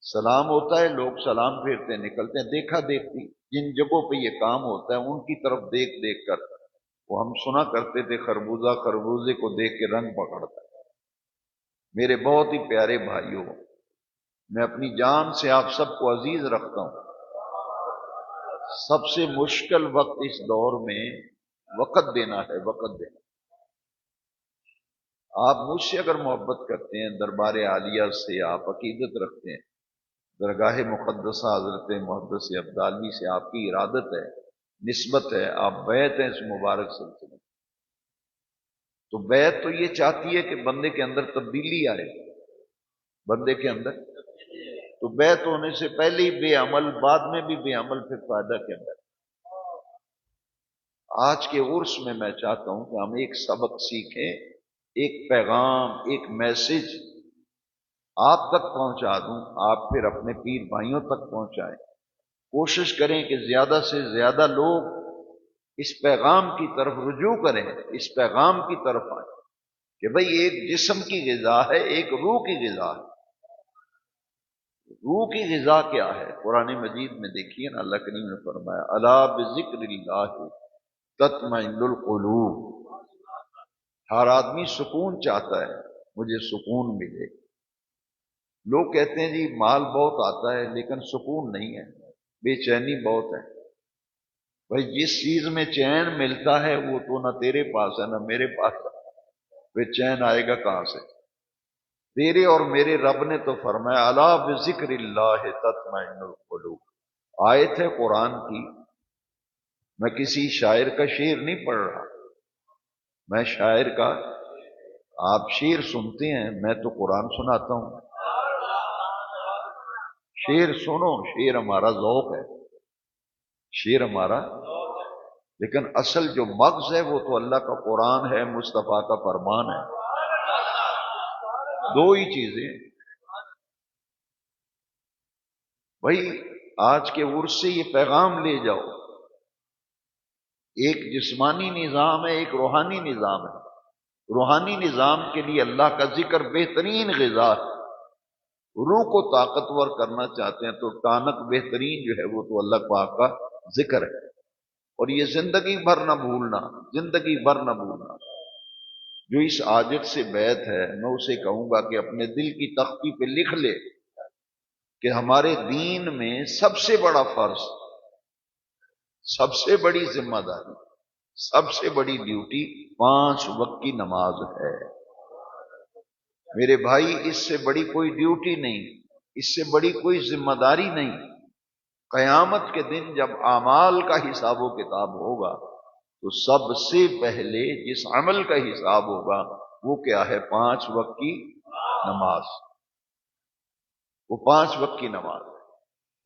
سلام ہوتا ہے، لوگ سلام پھیرتے نکلتے ہیں۔ دیکھا دیکھتی جن جگہوں پہ یہ کام ہوتا ہے ان کی طرف دیکھ دیکھ کر، وہ ہم سنا کرتے تھے خربوزہ خربوزے کو دیکھ کے رنگ پکڑتا ہے۔ میرے بہت ہی پیارے بھائیوں، میں اپنی جان سے آپ سب کو عزیز رکھتا ہوں۔ سب سے مشکل وقت اس دور میں وقت دینا ہے، وقت دینا۔ آپ مجھ سے اگر محبت کرتے ہیں، دربار عالیہ سے آپ عقیدت رکھتے ہیں، درگاہ مقدسہ حضرت محدث ابدالی سے آپ کی ارادت ہے، نسبت ہے، آپ بیعت ہیں اس مبارک سلسلے میں، تو بیعت تو یہ چاہتی ہے کہ بندے کے اندر تبدیلی آئے، بندے کے اندر، تو بیعت ہونے سے پہلے ہی بے عمل، بعد میں بھی بے عمل، پھر فائدہ کے اندر۔ آج کے عرس میں چاہتا ہوں کہ ہم ایک سبق سیکھیں، ایک پیغام، ایک میسج آپ تک پہنچا دوں، آپ پھر اپنے پیر بھائیوں تک پہنچائیں۔ کوشش کریں کہ زیادہ سے زیادہ لوگ اس پیغام کی طرف رجوع کریں، اس پیغام کی طرف آئیں کہ بھئی ایک جسم کی غذا ہے، ایک روح کی غذا ہے۔ روح کی غذا کیا ہے؟ قرآن مجید میں دیکھیے نا، اللہ کریم نے فرمایا الا بذکر اللہ تطمئن القلوب۔ ہر آدمی سکون چاہتا ہے، مجھے سکون ملے۔ لوگ کہتے ہیں جی مال بہت آتا ہے لیکن سکون نہیں ہے، بے چینی بہت ہے۔ بھائی جس چیز میں چین ملتا ہے وہ تو نہ تیرے پاس ہے نہ میرے پاس ہے، پھر چین آئے گا کہاں سے؟ تیرے اور میرے رب نے تو فرمایا الا بذکر اللہ تطمئن القلوب۔ آیت ہے قرآن کی، میں کسی شاعر کا شعر نہیں پڑھ رہا، میں شاعر کا، آپ شعر سنتے ہیں، میں تو قرآن سناتا ہوں۔ شعر سنو، شعر ہمارا ذوق ہے، شعر ہمارا، لیکن اصل جو مغز ہے وہ تو اللہ کا قرآن ہے، مصطفیٰ کا فرمان ہے۔ دو ہی چیزیں۔ بھائی آج کے عرس سے یہ پیغام لے جاؤ، ایک جسمانی نظام ہے، ایک روحانی نظام ہے۔ روحانی نظام کے لیے اللہ کا ذکر بہترین غذا ہے۔ روح کو طاقتور کرنا چاہتے ہیں تو ٹانک بہترین جو ہے وہ تو اللہ پاک کا ذکر ہے، اور یہ زندگی بھر نہ بھولنا، زندگی بھر نہ بھولنا۔ جو اس عاجز سے بیعت ہے، میں اسے کہوں گا کہ اپنے دل کی تختی پہ لکھ لے کہ ہمارے دین میں سب سے بڑا فرض، سب سے بڑی ذمہ داری، سب سے بڑی ڈیوٹی 5 وقت کی نماز ہے۔ میرے بھائی، اس سے بڑی کوئی ڈیوٹی نہیں، اس سے بڑی کوئی ذمہ داری نہیں۔ قیامت کے دن جب اعمال کا حساب و کتاب ہوگا تو سب سے پہلے جس عمل کا حساب ہوگا وہ کیا ہے؟ 5 وقت کی نماز۔ وہ 5 وقت کی نماز۔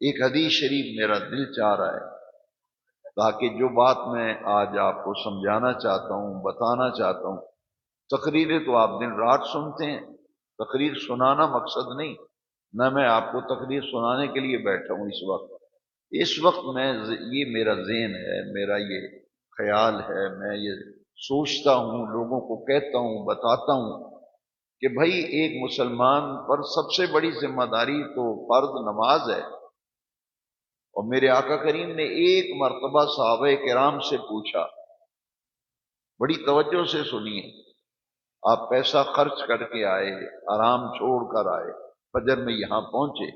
ایک حدیث شریف میرا دل چاہ رہا ہے تاکہ جو بات میں آج آپ کو سمجھانا چاہتا ہوں، بتانا چاہتا ہوں، تقریریں تو آپ دن رات سنتے ہیں، تقریر سنانا مقصد نہیں، نہ میں آپ کو تقریر سنانے کے لیے بیٹھا ہوں اس وقت میں یہ میرا ذہن ہے، میرا یہ خیال ہے، میں یہ سوچتا ہوں، لوگوں کو کہتا ہوں، بتاتا ہوں کہ بھائی ایک مسلمان پر سب سے بڑی ذمہ داری تو فرض نماز ہے۔ اور میرے آقا کریم نے ایک مرتبہ صحابہ کرام سے پوچھا، بڑی توجہ سے سنیے، آپ پیسہ خرچ کر کے آئے، آرام چھوڑ کر آئے، فجر میں یہاں پہنچے،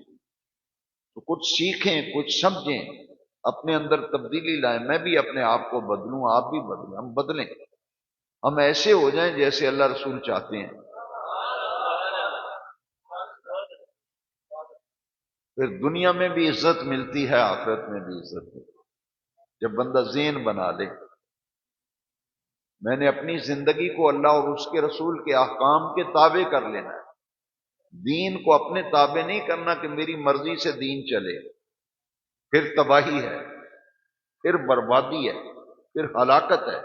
تو کچھ سیکھیں، کچھ سمجھیں، اپنے اندر تبدیلی لائیں، میں بھی اپنے آپ کو بدلوں، آپ بھی بدلیں، ہم بدلیں، ہم ایسے ہو جائیں جیسے اللہ رسول چاہتے ہیں۔ پھر دنیا میں بھی عزت ملتی ہے، آخرت میں بھی عزت ملتی ہے، جب بندہ ذہن بنا لے میں نے اپنی زندگی کو اللہ اور اس کے رسول کے احکام کے تابع کر لینا ہے، دین کو اپنے تابع نہیں کرنا کہ میری مرضی سے دین چلے، پھر تباہی ہے، پھر بربادی ہے، پھر ہلاکت ہے۔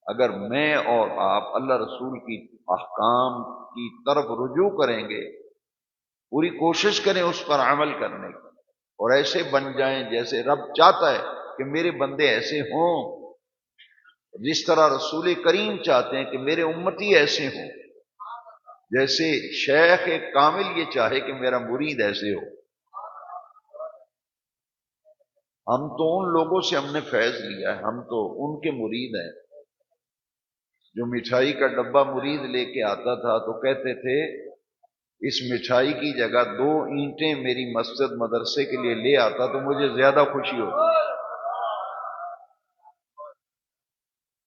اگر میں اور آپ اللہ رسول کی احکام کی طرف رجوع کریں گے، پوری کوشش کریں اس پر عمل کرنے کی، اور ایسے بن جائیں جیسے رب چاہتا ہے کہ میرے بندے ایسے ہوں، جس طرح رسول کریم چاہتے ہیں کہ میرے امتی ایسے ہوں، جیسے شیخ کامل یہ چاہے کہ میرا مرید ایسے ہو۔ ہم تو ان لوگوں سے ہم نے فیض لیا ہے، ہم تو ان کے مرید ہیں۔ جو مٹھائی کا ڈبہ مرید لے کے آتا تھا تو کہتے تھے اس مٹھائی کی جگہ 2 اینٹیں میری مسجد مدرسے کے لیے لے آتا تو مجھے زیادہ خوشی ہوتی۔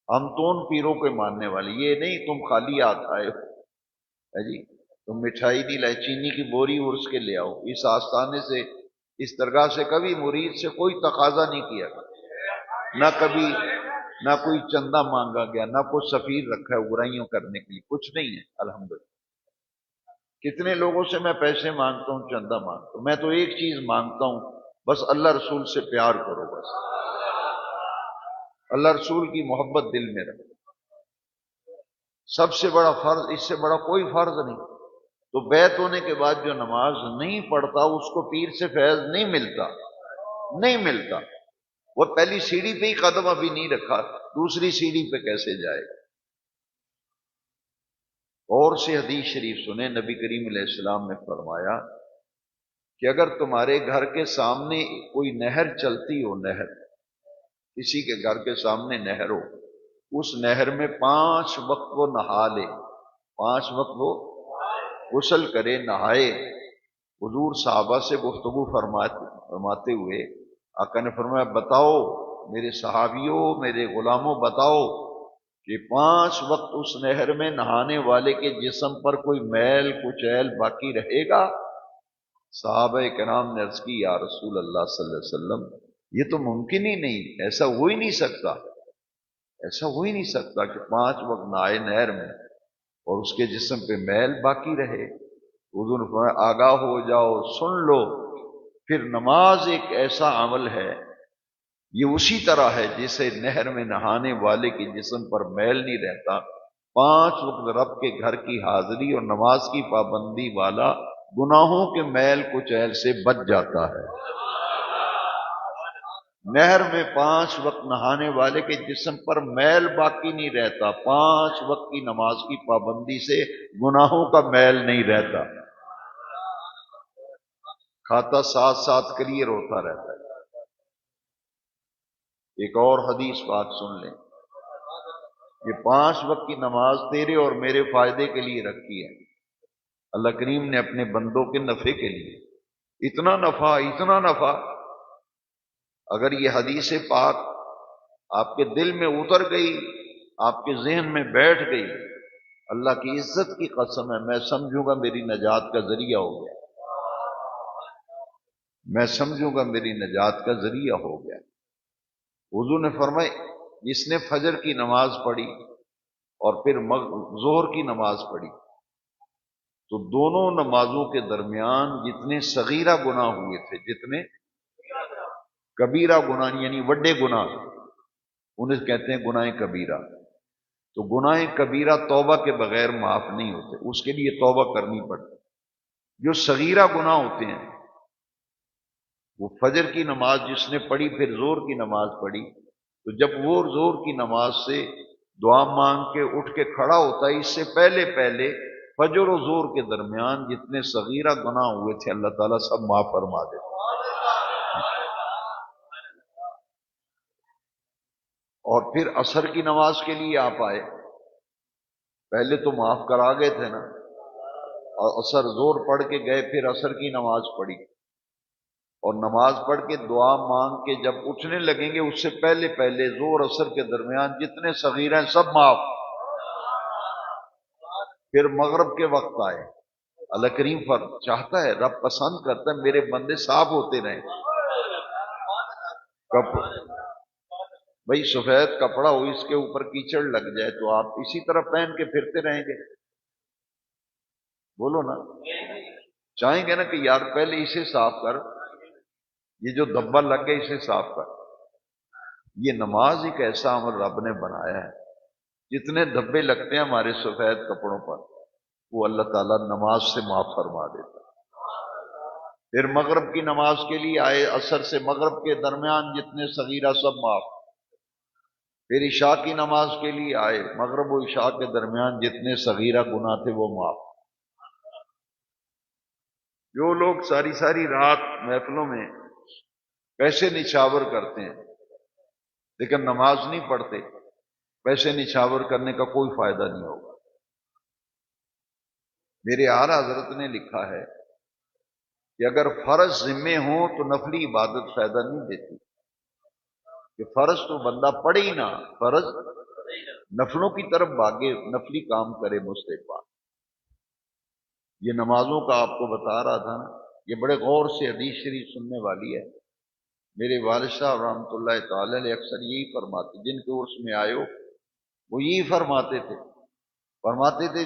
ہم تو ان پیروں کے ماننے والے، یہ نہیں تم خالی ہاتھ آئے ہو جی، تم مٹھائی نہیں لائے، چینی کی بوری عرس کے لے آؤ۔ اس آستانے سے، اس درگاہ سے کبھی مرید سے کوئی تقاضا نہیں کیا، نہ کبھی نہ کوئی چندہ مانگا گیا، نہ کوئی سفیر رکھا ہے برائیوں کرنے کے لیے، کچھ نہیں ہے الحمدللہ۔ کتنے لوگوں سے میں پیسے مانگتا ہوں، چندہ مانگتا ہوں، میں تو ایک چیز مانگتا ہوں، بس اللہ رسول سے پیار کرو، بس اللہ رسول کی محبت دل میں رکھو، سب سے بڑا فرض، اس سے بڑا کوئی فرض نہیں۔ تو بیعت ہونے کے بعد جو نماز نہیں پڑھتا اس کو پیر سے فیض نہیں ملتا، نہیں ملتا۔ وہ پہلی سیڑھی پہ ہی قدم ابھی نہیں رکھا، دوسری سیڑھی پہ کیسے جائے گا؟ اور سے حدیث شریف سنیں، نبی کریم علیہ السلام نے فرمایا کہ اگر تمہارے گھر کے سامنے کوئی نہر چلتی ہو، نہر، کسی کے گھر کے سامنے نہر ہو، اس نہر میں 5 وقت وہ نہا لے، 5 وقت وہ غسل کرے، نہائے۔ حضور صحابہ سے گفتگو فرماتے ہوئے آقا نے فرمایا بتاؤ میرے صحابیوں، میرے غلاموں، بتاؤ کہ 5 وقت اس نہر میں نہانے والے کے جسم پر کوئی میل کچیل باقی رہے گا؟ صحابہ کرام نے عرض کی یا رسول اللہ صلی اللہ علیہ وسلم یہ تو ممکن ہی نہیں، ایسا ہو ہی نہیں سکتا، ایسا ہو ہی نہیں سکتا کہ 5 وقت نہائے نہر میں اور اس کے جسم پہ میل باقی رہے۔ حضور نے فرمایا آگاہ ہو جاؤ، سن لو، پھر نماز ایک ایسا عمل ہے، یہ اسی طرح ہے جیسے نہر میں نہانے والے کے جسم پر میل نہیں رہتا، 5 وقت رب کے گھر کی حاضری اور نماز کی پابندی والا گناہوں کے میل کچیل سے بچ جاتا ہے۔ نہر میں 5 وقت نہانے والے کے جسم پر میل باقی نہیں رہتا، 5 وقت کی نماز کی پابندی سے گناہوں کا میل نہیں رہتا، کھاتا ساتھ ساتھ کلیئر ہوتا رہتا ہے۔ ایک اور حدیث بات سن لیں، یہ 5 وقت کی نماز تیرے اور میرے فائدے کے لیے رکھی ہے، اللہ کریم نے اپنے بندوں کے نفع کے لیے۔ اتنا نفع، اتنا نفع۔ اگر یہ حدیث پاک آپ کے دل میں اتر گئی، آپ کے ذہن میں بیٹھ گئی، اللہ کی عزت کی قسم ہے میں سمجھوں گا میری نجات کا ذریعہ ہو گیا، میں سمجھوں گا میری نجات کا ذریعہ ہو گیا۔ حضور نے فرمایا جس نے فجر کی نماز پڑھی اور پھر ظہر کی نماز پڑھی تو دونوں نمازوں کے درمیان جتنے صغیرہ گناہ ہوئے تھے، جتنے کبیرہ گناہ یعنی وڈے گناہ، انہیں کہتے ہیں گناہ کبیرہ، تو گناہ کبیرہ توبہ کے بغیر معاف نہیں ہوتے، اس کے لیے توبہ کرنی پڑتی۔ جو صغیرہ گناہ ہوتے ہیں وہ فجر کی نماز جس نے پڑھی پھر زور کی نماز پڑھی، تو جب وہ زور کی نماز سے دعا مانگ کے اٹھ کے کھڑا ہوتا ہے، اس سے پہلے پہلے فجر و زور کے درمیان جتنے صغیرہ گناہ ہوئے تھے اللہ تعالیٰ سب معاف فرما دیتے۔ اور پھر عصر کی نماز کے لیے آپ آئے، پہلے تو معاف کرا گئے تھے نا، اور عصر زور پڑھ کے گئے، پھر عصر کی نماز پڑھی، اور نماز پڑھ کے دعا مانگ کے جب اٹھنے لگیں گے اس سے پہلے پہلے زور عصر کے درمیان جتنے صغیرہ ہیں سب معاف۔ پھر مغرب کے وقت آئے، اللہ کریم چاہتا ہے، رب پسند کرتا ہے میرے بندے صاف ہوتے رہیں۔ بھئی سفید کپڑا ہو، اس کے اوپر کیچڑ لگ جائے تو آپ اسی طرح پہن کے پھرتے رہیں گے؟ بولو نا، چاہیں گے نا کہ یار پہلے اسے صاف کر، یہ جو دھبا لگ گیا اسے صاف کر۔ یہ نماز ایک ایسا عمل رب نے بنایا ہے، جتنے دھبے لگتے ہیں ہمارے سفید کپڑوں پر وہ اللہ تعالیٰ نماز سے معاف فرما دیتا ہے۔ پھر مغرب کی نماز کے لیے آئے، عصر سے مغرب کے درمیان جتنے صغیرہ سب معاف۔ پھر عشاء کی نماز کے لیے آئے، مغرب و عشاء کے درمیان جتنے صغیرہ گناہ تھے وہ معاف۔ جو لوگ ساری ساری رات محفلوں میں پیسے نچھاور کرتے ہیں لیکن نماز نہیں پڑھتے، پیسے نچھاور کرنے کا کوئی فائدہ نہیں ہوگا۔ میرے اعلیٰ حضرت نے لکھا ہے کہ اگر فرض ذمے ہوں تو نفلی عبادت فائدہ نہیں دیتی، کہ فرض تو بندہ پڑھے ہی نہ، فرض نفلوں کی طرف بھاگے، نفلی کام کرے مستحبات۔ یہ نمازوں کا آپ کو بتا رہا تھا نا، یہ بڑے غور سے حدیث شریف سننے والی ہے۔ میرے والد صاحب رحمۃ اللہ تعالی علیہ اکثر یہی فرماتے، جن کے عرس میں آئے ہو وہ یہی فرماتے تھے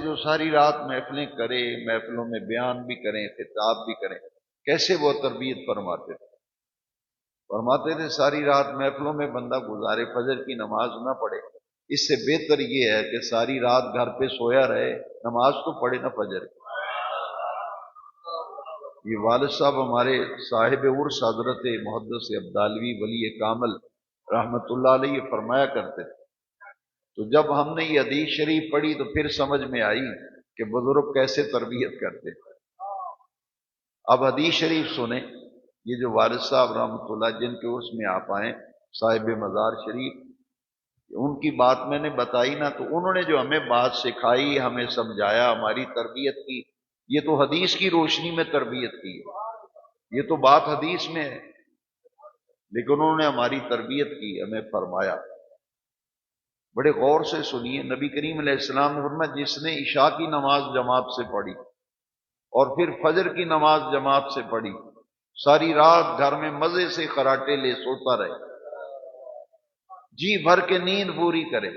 جو ساری رات محفلیں کرے، محفلوں میں بیان بھی کریں، خطاب بھی کریں، کیسے وہ تربیت فرماتے تھے ساری رات محفلوں میں بندہ گزارے، فجر کی نماز نہ پڑھے، اس سے بہتر یہ ہے کہ ساری رات گھر پہ سویا رہے، نماز تو پڑھے نہ فجر۔ یہ والد صاحب ہمارے صاحب عرس حضرت محدث عبدالوی ولی کامل رحمت اللہ علیہ فرمایا کرتے تھے، تو جب ہم نے یہ حدیث شریف پڑھی تو پھر سمجھ میں آئی کہ بزرگ کیسے تربیت کرتے۔ اب حدیث شریف سنیں، یہ جو والد صاحب رحمت اللہ جن کے عرس میں آپ آئیں، صاحب مزار شریف، ان کی بات میں نے بتائی نا، تو انہوں نے جو ہمیں بات سکھائی، ہمیں سمجھایا، ہماری تربیت کی، یہ تو حدیث کی روشنی میں تربیت کی ہے، یہ تو بات حدیث میں ہے، لیکن انہوں نے ہماری تربیت کی، ہمیں فرمایا۔ بڑے غور سے سنیے، نبی کریم علیہ السلام نے فرمایا جس نے عشاء کی نماز جماعت سے پڑھی اور پھر فجر کی نماز جماعت سے پڑھی، ساری رات گھر میں مزے سے خراٹے لے سوتا رہے، جی بھر کے نیند پوری کرے۔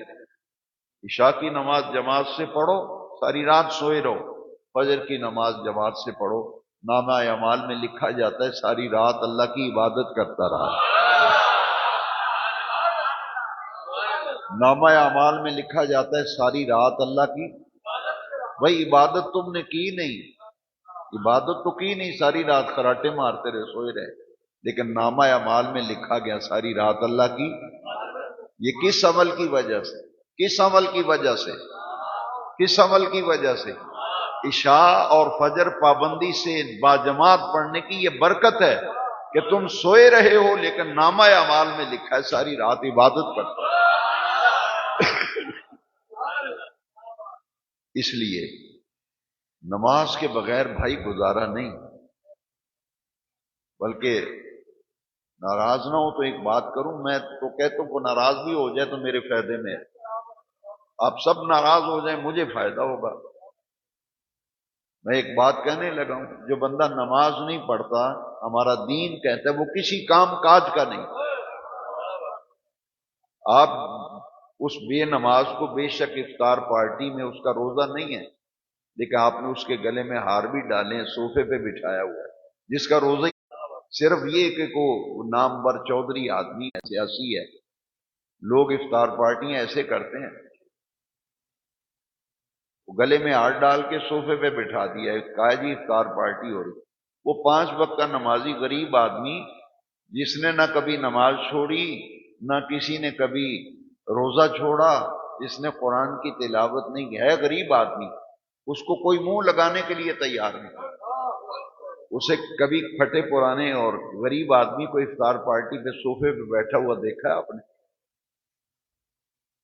عشاء کی نماز جماعت سے پڑھو، ساری رات سوئے رہو، فجر کی نماز جماعت سے پڑھو، نامہ اعمال میں لکھا جاتا ہے ساری رات اللہ کی عبادت کرتا رہا۔ نامہ اعمال میں لکھا جاتا ہے ساری رات اللہ کی، بھائی عبادت تم نے کی نہیں، عبادت تو کی نہیں، ساری رات خراٹے مارتے رہے، سوئے رہے، لیکن نامہ اعمال میں لکھا گیا ساری رات اللہ کی۔ یہ کس عمل کی وجہ سے؟ کس عمل کی وجہ سے؟ کس عمل کی وجہ سے؟ عشاء اور فجر پابندی سے باجماعت پڑھنے کی یہ برکت ہے کہ تم سوئے رہے ہو لیکن نامہ اعمال میں لکھا ہے ساری رات عبادت کرتا ہے۔ اس لیے نماز کے بغیر بھائی گزارا نہیں۔ بلکہ ناراض نہ ہو تو ایک بات کروں، میں تو کہتا ہوں کو ناراض بھی ہو جائے تو میرے فائدے میں ہے، آپ سب ناراض ہو جائیں مجھے فائدہ ہوگا۔ میں ایک بات کہنے لگا ہوں، جو بندہ نماز نہیں پڑھتا، ہمارا دین کہتا ہے وہ کسی کام کاج کا نہیں۔ آپ اس بے نماز کو بے شک افطار پارٹی میں اس کا روزہ نہیں ہے، لیکن آپ نے اس کے گلے میں ہار بھی ڈالے ہیں، صوفے پہ بٹھایا ہوا ہے، جس کا روزہ صرف یہ کہ کو نامور چودھری آدمی ہے، سیاسی ہے، لوگ افطار پارٹیاں ایسے کرتے ہیں، گلے میں ہار ڈال کے صوفے پہ بٹھا دیا ہے، کہا جی افطار پارٹی ہو رہی۔ وہ 5 وقت کا نمازی غریب آدمی جس نے نہ کبھی نماز چھوڑی، نہ کسی نے کبھی روزہ چھوڑا، جس نے قرآن کی تلاوت نہیں کی، ہے غریب آدمی، اس کو کوئی منہ لگانے کے لیے تیار نہیں۔ اسے کبھی پھٹے پرانے اور غریب آدمی کو افطار پارٹی پہ صوفے پہ بیٹھا ہوا دیکھا ہے آپ نے؟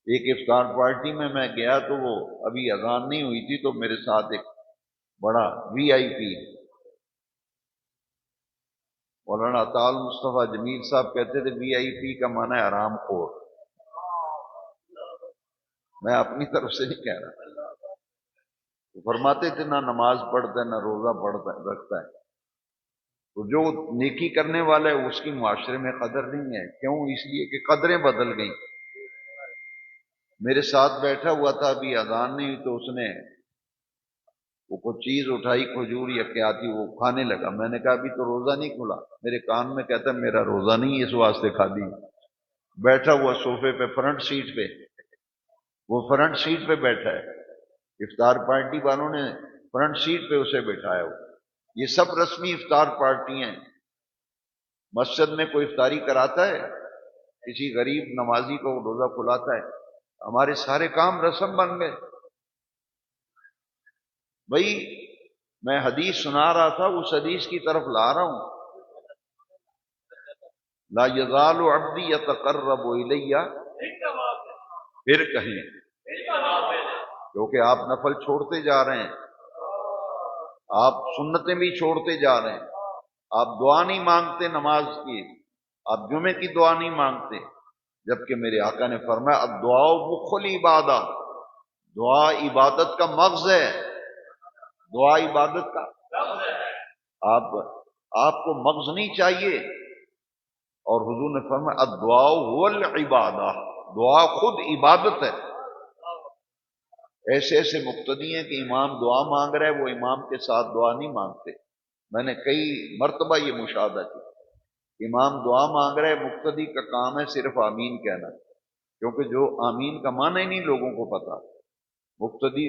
ایک افطار پارٹی میں گیا تو وہ ابھی اذان نہیں ہوئی تھی، تو میرے ساتھ ایک بڑا وی آئی پی مولانا عطا مصطفیٰ جمیل صاحب کہتے تھے وی آئی پی کا معنی ہے حرام خور۔ میں اپنی طرف سے نہیں کہہ رہا، وہ فرماتے تھے نہ نماز پڑھتا ہے نہ روزہ پڑھتا رکھتا ہے، تو جو نیکی کرنے والا ہے اس کی معاشرے میں قدر نہیں ہے۔ کیوں؟ اس لیے کہ قدریں بدل گئیں۔ میرے ساتھ بیٹھا ہوا تھا، ابھی اذان نہیں ہوئی تو اس نے وہ کوئی چیز اٹھائی، کھجور یا کیا تھی، وہ کھانے لگا۔ میں نے کہا ابھی تو روزہ نہیں کھلا، میرے کان میں کہتا میرا روزہ نہیں اس واسطے کھا دی۔ بیٹھا ہوا صوفے پہ فرنٹ سیٹ پہ، وہ فرنٹ سیٹ پہ بیٹھا ہے، افطار پارٹی والوں نے فرنٹ سیٹ پہ اسے بٹھایا ہوا۔ یہ سب رسمی افطار پارٹیاں ہیں۔ مسجد میں کوئی افطاری کراتا ہے، کسی غریب نمازی کو روزہ کھلاتا ہے، ہمارے سارے کام رسم بن گئے۔ بھائی میں حدیث سنا رہا تھا، اس حدیث کی طرف لا رہا ہوں، لا یزال عبدی یتقرب الی، پھر کہیں کیونکہ آپ نفل چھوڑتے جا رہے ہیں، آپ سنتیں بھی چھوڑتے جا رہے ہیں، آپ دعا نہیں مانگتے نماز کی، آپ جمعے کی دعا نہیں مانگتے، جبکہ میرے آقا نے فرمایا الدعاء مخ العبادہ، دعا عبادت کا مغز ہے، دعا عبادت کا آپ کو مغز نہیں چاہیے۔ اور حضور نے فرمایا الدعاء هو العبادہ، دعا خود عبادت ہے۔ ایسے ایسے مقتدی ہیں کہ امام دعا مانگ رہا ہے، وہ امام کے ساتھ دعا نہیں مانگتے۔ میں نے کئی مرتبہ یہ مشاہدہ کیا، امام دعا مانگ رہا ہے، مقتدی کا کام ہے صرف آمین کہنا، کیونکہ جو آمین کا معنی ہی نہیں لوگوں کو پتا۔ مقتدی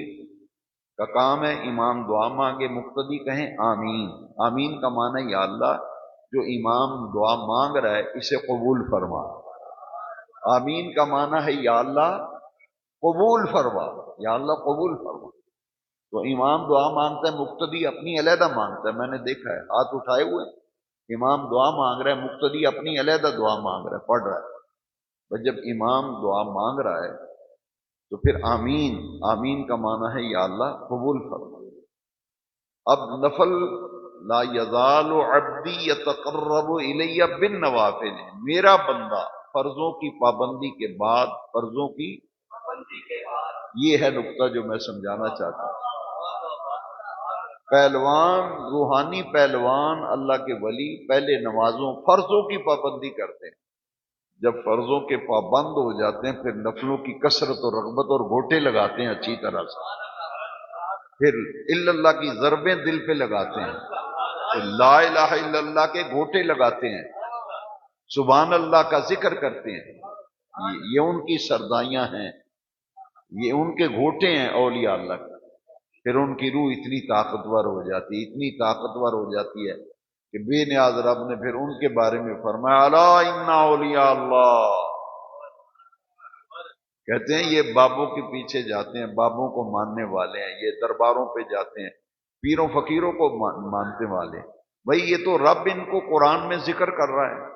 کا کام ہے امام دعا مانگے، مقتدی کہیں آمین۔ آمین کا معنی ہے یا اللہ جو امام دعا مانگ رہا ہے اسے قبول فرما۔ آمین کا معنی ہے یا اللہ قبول فرما، یا اللہ قبول فرما۔ تو امام دعا مانگتا ہے، مقتدی اپنی علیحدہ مانگتا ہے۔ میں نے دیکھا ہے ہاتھ اٹھائے ہوئے، امام دعا مانگ رہا ہے، مقتدی اپنی علیحدہ دعا مانگ رہا ہے، پڑھ رہا ہے۔ جب امام دعا مانگ رہا ہے تو پھر آمین، آمین کا معنی ہے یا اللہ قبول فرما۔ اب نفل لا یزال عبدی یتقرب الی بالنوافل، میرا بندہ فرضوں کی پابندی کے بعد، فرضوں کی یہ ہے نقطہ جو میں سمجھانا چاہتا ہوں۔ پہلوان، روحانی پہلوان، اللہ کے ولی پہلے نمازوں فرضوں کی پابندی کرتے ہیں، جب فرضوں کے پابند ہو جاتے ہیں پھر نفلوں کی کثرت اور رغبت اور گھوٹے لگاتے ہیں اچھی طرح سے، پھر الا اللہ کی ضربیں دل پہ لگاتے ہیں، پھر لا الہ الا اللہ کے گھوٹے لگاتے ہیں، سبحان اللہ کا ذکر کرتے ہیں۔ یہ ان کی سردائیاں ہیں، یہ ان کے گھوٹے ہیں اولیاء اللہ کے۔ پھر ان کی روح اتنی طاقتور ہو جاتی، اتنی طاقتور ہو جاتی ہے کہ بے نیاز رب نے پھر ان کے بارے میں فرمایا الا ان اولیاء اللہ، کہتے ہیں یہ بابوں کے پیچھے جاتے ہیں، بابوں کو ماننے والے ہیں، یہ درباروں پہ جاتے ہیں، پیروں فقیروں کو مانتے والے۔ بھائی یہ تو رب ان کو قرآن میں ذکر کر رہا ہے،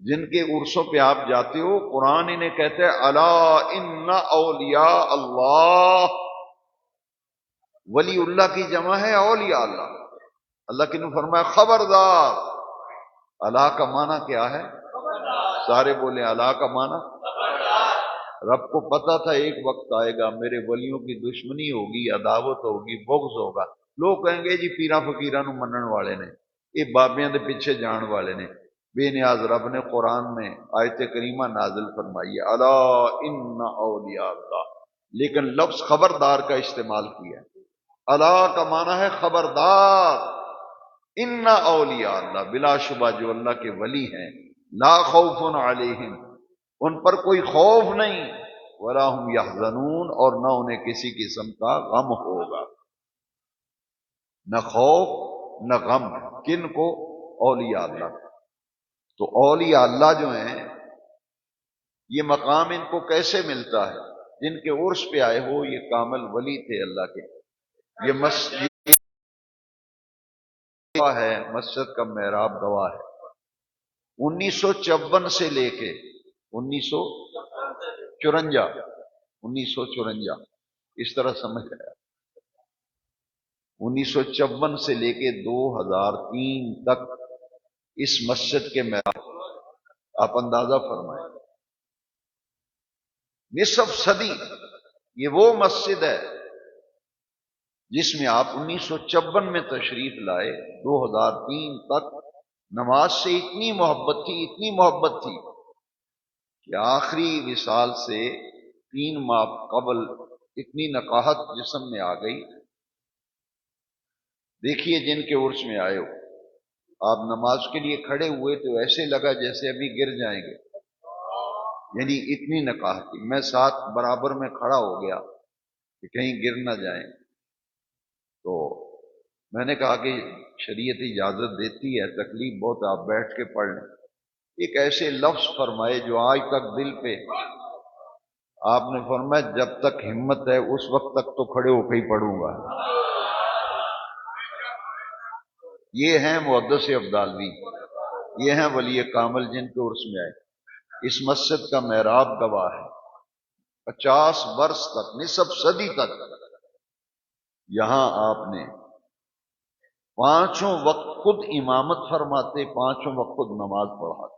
جن کے عرصوں پہ آپ جاتے ہو قرآن انہیں کہتے ہیں الا ان اولیاء اللہ، ولی اللہ کی جمع ہے اولیاء اللہ۔ اللہ کی نے فرمایا خبردار اللہ کا معنی کیا ہے؟ سارے بولیں اللہ کا معنی۔ رب کو پتا تھا ایک وقت آئے گا میرے ولیوں کی دشمنی ہوگی، عداوت ہوگی، بغض ہوگا، لوگ کہیں گے جی پیرا فقیران نو منن والے نے، یہ بابیاں دے پیچھے جان والے نے۔ بے نیاز رب نے قرآن میں آیت کریمہ نازل فرمائی ہے الا ان اولیاء اللہ، لیکن لفظ خبردار کا استعمال کیا ہے۔ الا کا معنی ہے خبردار، ان اولیاء اللہ، بلا شبہ جو اللہ کے ولی ہیں، لا خوف علیہم، ان پر کوئی خوف نہیں، ولا ہم یحزنون، اور نہ انہیں کسی قسم کا غم ہوگا، نہ خوف نہ غم۔ کن کو؟ اولیاء اللہ۔ تو اولیاء اللہ جو ہیں یہ مقام ان کو کیسے ملتا ہے؟ جن کے عرس پہ آئے ہو، یہ کامل ولی تھے اللہ کے۔ یہ مسجد ہے، مسجد کا محراب گواہ ہے۔ 1954 سے لے کے 1954 اس طرح سمجھ گیا، 1954 سے لے کے 2003 تک اس مسجد کے محراب، آپ اندازہ فرمائیں، نصف صدی یہ وہ مسجد ہے جس میں آپ 1954 میں تشریف لائے، 2003 تک نماز سے اتنی محبت تھی، اتنی محبت تھی کہ آخری وصال سے 3 ماہ قبل اتنی نقاہت جسم میں آ گئی۔ دیکھیے جن کے عرس میں آئے ہو، آپ نماز کے لیے کھڑے ہوئے تو ایسے لگا جیسے ابھی گر جائیں گے، یعنی اتنی نقاہت تھی۔ میں ساتھ برابر میں کھڑا ہو گیا کہ کہیں گر نہ جائیں، تو میں نے کہا کہ شریعت اجازت دیتی ہے، تکلیف بہت، آپ بیٹھ کے پڑھ لیں۔ ایک ایسے لفظ فرمائے جو آج تک دل پہ، آپ نے فرمایا جب تک ہمت ہے اس وقت تک تو کھڑے ہو کے ہی پڑھوں گا۔ یہ ہیں محدث ابدالوی، یہ ہیں ولی کامل جن کے عرس میں آئے۔ اس مسجد کا محراب گواہ ہے، 50 برس تک، نصف صدی تک یہاں آپ نے 5 وقت خود امامت فرماتے، 5 وقت خود نماز پڑھاتے،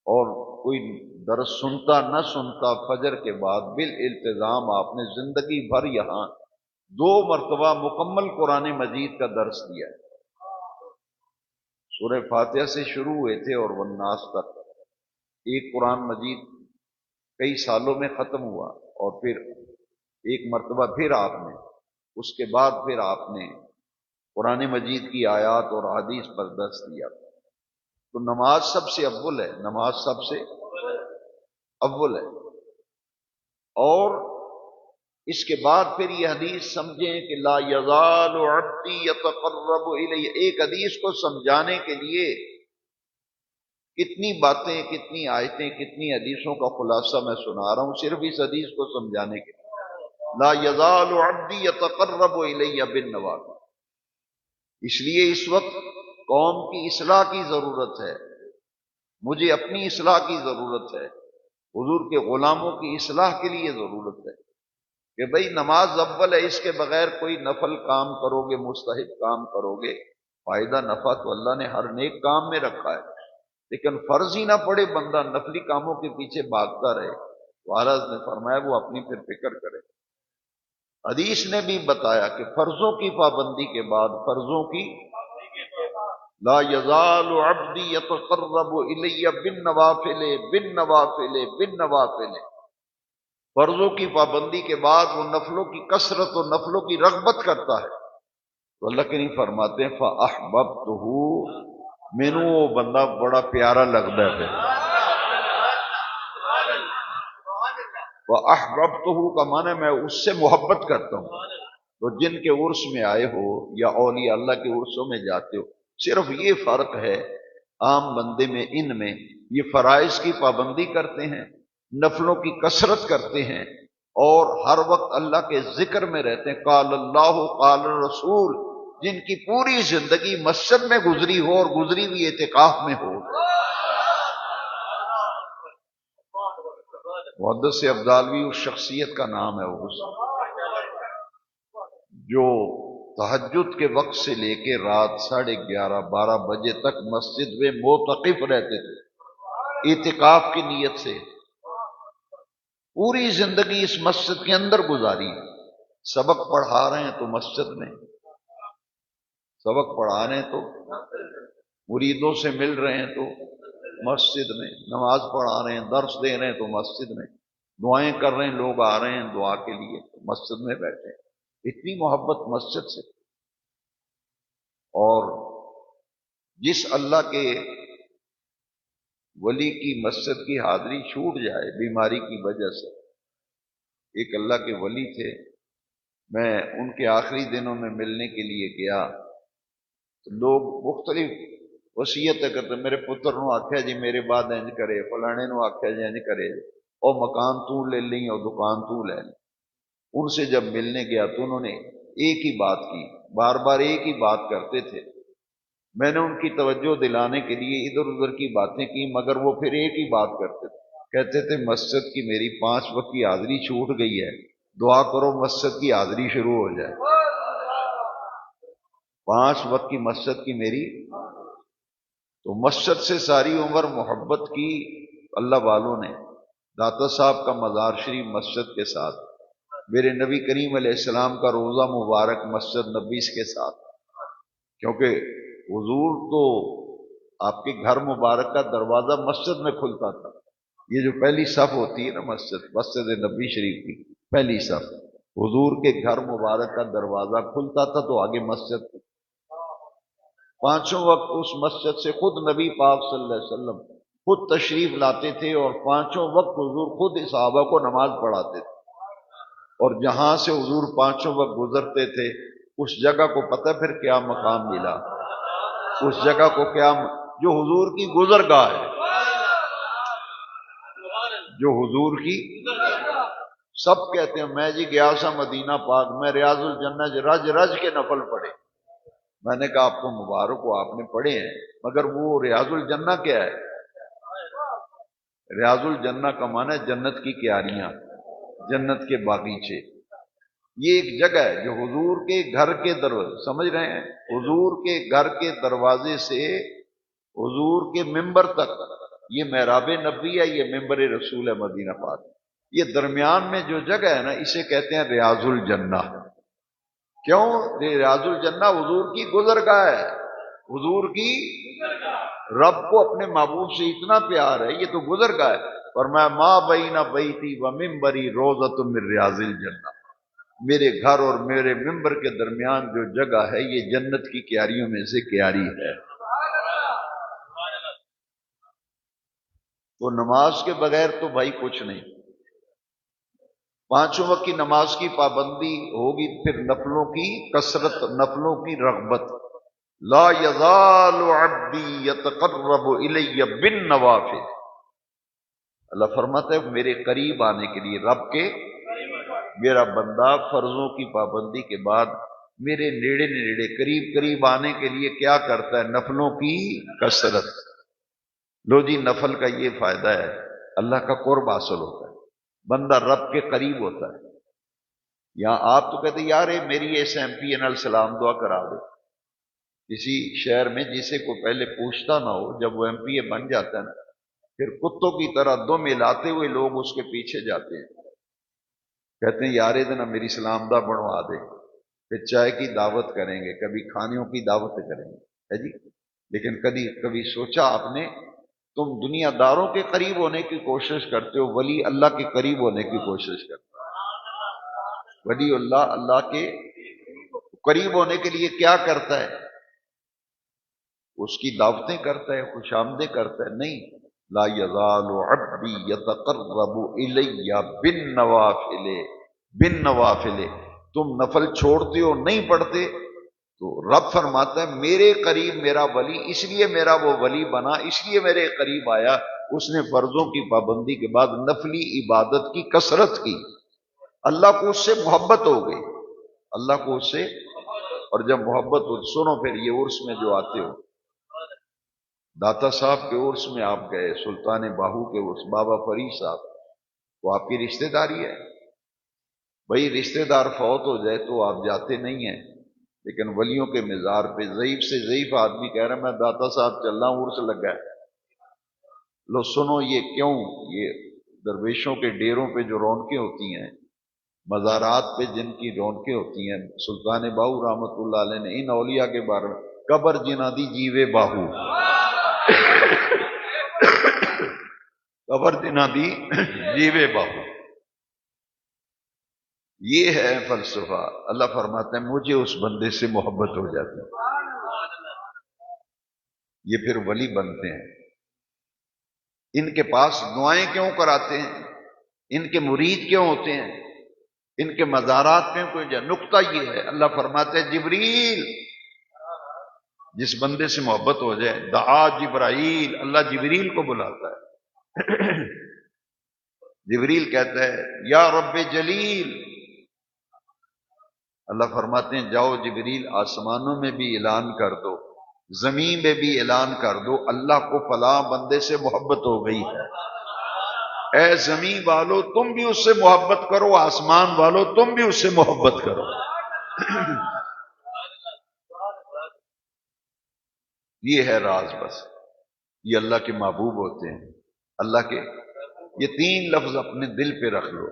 اور کوئی درس سنتا نہ سنتا، فجر کے بعد بالالتزام آپ نے زندگی بھر یہاں 2 مرتبہ مکمل قرآن مجید کا درس دیا ہے۔ سورہ فاتحہ سے شروع ہوئے تھے اور والناس تک، ایک قرآن مجید کئی سالوں میں ختم ہوا، اور پھر ایک مرتبہ پھر آپ نے، اس کے بعد پھر آپ نے قرآن مجید کی آیات اور حدیث پر درس دیا۔ تو نماز سب سے اول ہے، نماز سب سے اول ہے۔ اور اس کے بعد پھر یہ حدیث سمجھیں کہ لا یزال عبدی یتقرب الی، ایک حدیث کو سمجھانے کے لیے کتنی باتیں، کتنی آیتیں، کتنی حدیثوں کا خلاصہ میں سنا رہا ہوں صرف اس حدیث کو سمجھانے کے لیے۔ لا یزال عبدی یتقرب الی بالنوافل، اس لیے اس وقت قوم کی اصلاح کی ضرورت ہے، مجھے اپنی اصلاح کی ضرورت ہے، حضور کے غلاموں کی اصلاح کے لیے ضرورت ہے کہ بھئی نماز اول ہے، اس کے بغیر کوئی نفل کام کرو گے، مستحب کام کرو گے، فائدہ نفع تو اللہ نے ہر نیک کام میں رکھا ہے، لیکن فرض ہی نہ پڑے، بندہ نفلی کاموں کے پیچھے بھاگتا رہے، وارث نے فرمایا وہ اپنی پھر فکر کرے۔ حدیث نے بھی بتایا کہ فرضوں کی پابندی کے بعد، فرضوں کی، لا یزال عبدی یتقرب الی بالنوافل بالنوافل بالنوافل، فرضوں کی پابندی کے بعد وہ نفلوں کی کثرت اور نفلوں کی رغبت کرتا ہے، تو اللہ کریم فرماتے ہیں فاحببتہ، مینوں وہ بندہ بڑا پیارا لگتا ہے پھر۔ وَأَحْبَبْتُهُ کا معنی میں اس سے محبت کرتا ہوں۔ تو جن کے عرس میں آئے ہو یا اولیاء اللہ کے عرسوں میں جاتے ہو، صرف یہ فرق ہے عام بندے میں، ان میں یہ فرائض کی پابندی کرتے ہیں، نفلوں کی کثرت کرتے ہیں، اور ہر وقت اللہ کے ذکر میں رہتے ہیں، قال اللہ قال رسول، جن کی پوری زندگی مسجد میں گزری ہو اور گزری ہوئی اعتکاف میں ہو۔ محدث ابدالوی اس شخصیت کا نام ہے، جو تہجد کے وقت سے لے کے رات 11:30-12 بجے تک مسجد میں معتکف رہتے تھے، اعتکاف کی نیت سے پوری زندگی اس مسجد کے اندر گزاری۔ سبق پڑھا رہے ہیں تو مسجد میں، سبق پڑھا رہے ہیں تو مریدوں سے مل رہے ہیں تو مسجد میں، نماز پڑھا رہے ہیں، درس دے رہے ہیں تو مسجد میں، دعائیں کر رہے ہیں، لوگ آ رہے ہیں دعا کے لیے تو مسجد میں بیٹھے ہیں۔ اتنی محبت مسجد سے۔ اور جس اللہ کے ولی کی مسجد کی حاضری چھوٹ جائے بیماری کی وجہ سے، ایک اللہ کے ولی تھے، میں ان کے آخری دنوں میں ملنے کے لیے گیا تو لوگ مختلف وصیتیں کرتے، میرے پتر نو آخیا جی میرے بعد انج کرے، فلانے نو آخیا جی انج کرے، اور مکان تو لے لیں اور دکان تو لے لیں۔ ان سے جب ملنے گیا تو انہوں نے ایک ہی بات کی، بار بار ایک ہی بات کرتے تھے۔ میں نے ان کی توجہ دلانے کے لیے ادھر ادھر کی باتیں کی، مگر وہ پھر ایک ہی بات کرتے تھے، کہتے تھے مسجد کی میری 5 وقت کی حاضری چھوٹ گئی ہے، دعا کرو مسجد کی حاضری شروع ہو جائے۔ 5 وقت کی مسجد کی میری، تو مسجد سے ساری عمر محبت کی اللہ والوں نے۔ داتا صاحب کا مزار شریف مسجد کے ساتھ، میرے نبی کریم علیہ السلام کا روضہ مبارک مسجد نبوی کے ساتھ، کیونکہ حضور تو آپ کے گھر مبارک کا دروازہ مسجد میں کھلتا تھا۔ یہ جو پہلی صف ہوتی ہے نا مسجد نبوی شریف کی پہلی صف، حضور کے گھر مبارک کا دروازہ کھلتا تھا تو آگے مسجد تھی۔ 5 وقت اس مسجد سے خود نبی پاک صلی اللہ علیہ وسلم خود تشریف لاتے تھے، اور 5 وقت حضور خود صحابہ کو نماز پڑھاتے تھے۔ اور جہاں سے حضور 5 وقت گزرتے تھے اس جگہ کو پتہ پھر کیا مقام ملا، اس جگہ کو کیا، جو حضور کی گزرگاہ ہے، جو حضور کی، سب کہتے ہیں میں جی گیا سا مدینہ پاک میں، ریاض الجنہ رج رج کے نفل پڑھے۔ میں نے کہا آپ کو مبارک ہو، آپ نے پڑھے ہیں، مگر وہ ریاض الجنہ کیا ہے؟ ریاض الجنہ کا معنی ہے جنت کی کیاریاں، جنت کے باغیچے۔ یہ ایک جگہ ہے جو حضور کے گھر کے دروازے، سمجھ رہے ہیں، حضور کے گھر کے دروازے سے حضور کے ممبر تک، یہ محراب نبی ہے، یہ ممبر رسول ہے مدینہ پاک، یہ درمیان میں جو جگہ ہے نا اسے کہتے ہیں ریاض الجنہ۔ کیوں؟ ریاض الجنہ حضور کی گزرگاہ ہے، حضور کی، رب کو اپنے محبوب سے اتنا پیار ہے، یہ تو گزرگاہ ہے۔ فرمایا ما بین بیتی و ممبری روضۃ من ریاض الجنہ، میرے گھر اور میرے ممبر کے درمیان جو جگہ ہے یہ جنت کی کیاریوں میں سے کیاری ہے۔ تو نماز کے بغیر تو بھائی کچھ نہیں۔ 5 وقت کی نماز کی پابندی ہوگی، پھر نفلوں کی کثرت، نفلوں کی رغبت۔ لا یزال عبدی یتقرب الی بالنوافل، اللہ فرماتا ہے میرے قریب آنے کے لیے، رب کے، میرا بندہ فرضوں کی پابندی کے بعد میرے نیڑے نیڑے قریب قریب آنے کے لیے کیا کرتا ہے؟ نفلوں کی کثرت۔ لو جی نفل کا یہ فائدہ ہے، اللہ کا قرب حاصل ہوتا ہے، بندہ رب کے قریب ہوتا ہے۔ یہاں آپ تو کہتے یار میری اس ایم پی این سلام دعا کرا دے، کسی شہر میں جسے کو پہلے پوچھتا نہ ہو، جب وہ ایم پی اے بن جاتا ہے نا، پھر کتوں کی طرح دم ملاتے ہوئے لوگ اس کے پیچھے جاتے ہیں، کہتے ہیں یار ادنا میری سلام دعا بنوا دے، پھر چائے کی دعوت کریں گے، کبھی کھانوں کی دعوت کریں گے، ہے جی۔ لیکن کبھی سوچا آپ نے، تم دنیا داروں کے قریب ہونے کی کوشش کرتے ہو، ولی اللہ کے قریب ہونے کی کوشش کرتے ہو۔ ولی اللہ کے قریب ہونے کے لیے کیا کرتا ہے؟ اس کی دعوتیں کرتا ہے، خوش آمدیں کرتا ہے؟ نہیں، لا یزال عبدی یتقرب الی بالنوافل، بالنوافل، تم نفل چھوڑتے ہو، نہیں پڑھتے، تو رب فرماتا ہے میرے قریب میرا ولی، اس لیے میرا وہ ولی بنا، اس لیے میرے قریب آیا، اس نے فرضوں کی پابندی کے بعد نفلی عبادت کی کثرت کی، اللہ کو اس سے محبت ہو گئی، اللہ کو اس سے، اور جب محبت ہو، سنو پھر یہ عرس میں جو آتے ہو، داتا صاحب کے عرس میں آپ گئے، سلطان باہو کے عرس، بابا فرید صاحب، وہ آپ کی رشتہ داری ہے، بھئی رشتہ دار فوت ہو جائے تو آپ جاتے نہیں ہیں، لیکن ولیوں کے مزار پہ ضعیف سے ضعیف آدمی کہہ رہا ہے میں داتا صاحب چل رہا ہوں، عرس لگا ہے. لو سنو یہ کیوں، یہ درویشوں کے ڈیروں پہ جو رونقیں ہوتی ہیں، مزارات پہ جن کی رونقیں ہوتی ہیں، سلطان باہو رحمت اللہ علیہ نے ان اولیاء کے بارے میں قبر جنا دی جیوے باہو، قبر جنا دی جیوے باہو. یہ ہے فلسفہ. اللہ فرماتا ہے مجھے اس بندے سے محبت ہو جاتی ہے، یہ پھر ولی بنتے ہیں. ان کے پاس دعائیں کیوں کراتے ہیں، ان کے مرید کیوں ہوتے ہیں، ان کے مزارات میں کوئی نقطہ یہ ہے. اللہ فرماتے ہیں جبریل، جس بندے سے محبت ہو جائے، دعا جبرائیل، اللہ جبریل کو بلاتا ہے. جبریل کہتا ہے یا رب جلیل، اللہ فرماتے ہیں جاؤ جبریل آسمانوں میں بھی اعلان کر دو، زمین میں بھی اعلان کر دو اللہ کو فلاں بندے سے محبت ہو گئی ہے. اے زمین والو تم بھی اس سے محبت کرو، آسمان والو تم بھی اس سے محبت کرو. یہ ہے راز. بس یہ اللہ کے محبوب ہوتے ہیں. اللہ کے یہ 3 لفظ اپنے دل پہ رکھ لو.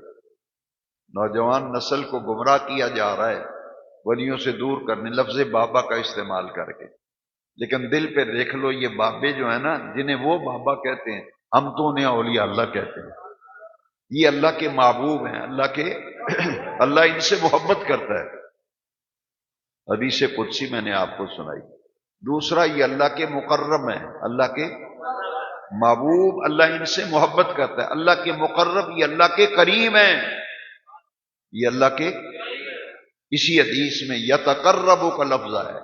نوجوان نسل کو گمراہ کیا جا رہا ہے ولیوں سے دور کرنے، لفظ بابا کا استعمال کر کے. لیکن دل پہ دیکھ لو یہ بابے جو ہیں نا، جنہیں وہ بابا کہتے ہیں، ہم تو انہیں اولیاء اللہ کہتے ہیں. یہ اللہ کے محبوب ہیں، اللہ کے اللہ ان سے محبت کرتا ہے. حدیث قدسی میں نے آپ کو سنائی. دوسرا یہ اللہ کے مقرب ہیں، اللہ کے محبوب، اللہ ان سے محبت کرتا ہے. اللہ کے مقرب یہ اللہ کے قریب ہیں، یہ اللہ کے. اسی حدیث میں یتقرب کا لفظ ہے،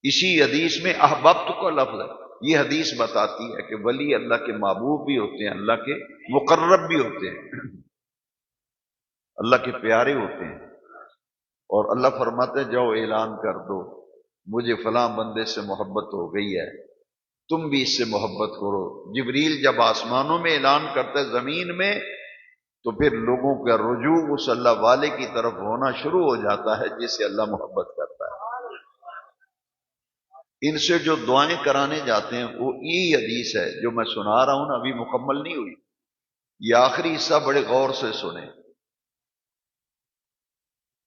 اسی حدیث میں احببت کا لفظ ہے. یہ حدیث بتاتی ہے کہ ولی اللہ کے محبوب بھی ہوتے ہیں، اللہ کے مقرب بھی ہوتے ہیں، اللہ کے پیارے ہوتے ہیں. اور اللہ فرماتے ہیں جاؤ اعلان کر دو مجھے فلاں بندے سے محبت ہو گئی ہے، تم بھی اس سے محبت کرو. جبریل جب آسمانوں میں اعلان کرتا ہے زمین میں، تو پھر لوگوں کا رجوع اس اللہ والے کی طرف ہونا شروع ہو جاتا ہے جس سے اللہ محبت کرتا ہے. ان سے جو دعائیں کرانے جاتے ہیں وہ یہی حدیث ہے جو میں سنا رہا ہوں نا، ابھی مکمل نہیں ہوئی. یہ آخری حصہ بڑے غور سے سنیں.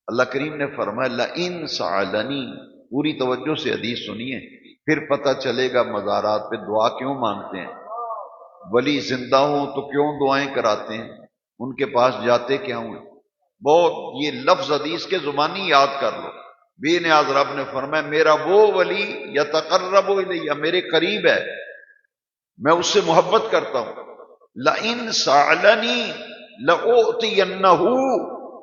اللہ کریم نے فرمایا لئن سألنی، پوری توجہ سے حدیث سنیے، پھر پتہ چلے گا مزارات پہ دعا کیوں مانگتے ہیں. ولی زندہ ہوں تو کیوں دعائیں کراتے ہیں، ان کے پاس جاتے کیا ہوں. بہت یہ لفظ حدیث کے زبانی یاد کر لو. بے نیاز رب نے فرمایا میرا وہ ولی یتقرب الیہ، میرے قریب ہے، میں اس سے محبت کرتا ہوں. لئن سألنی لأعطینہ،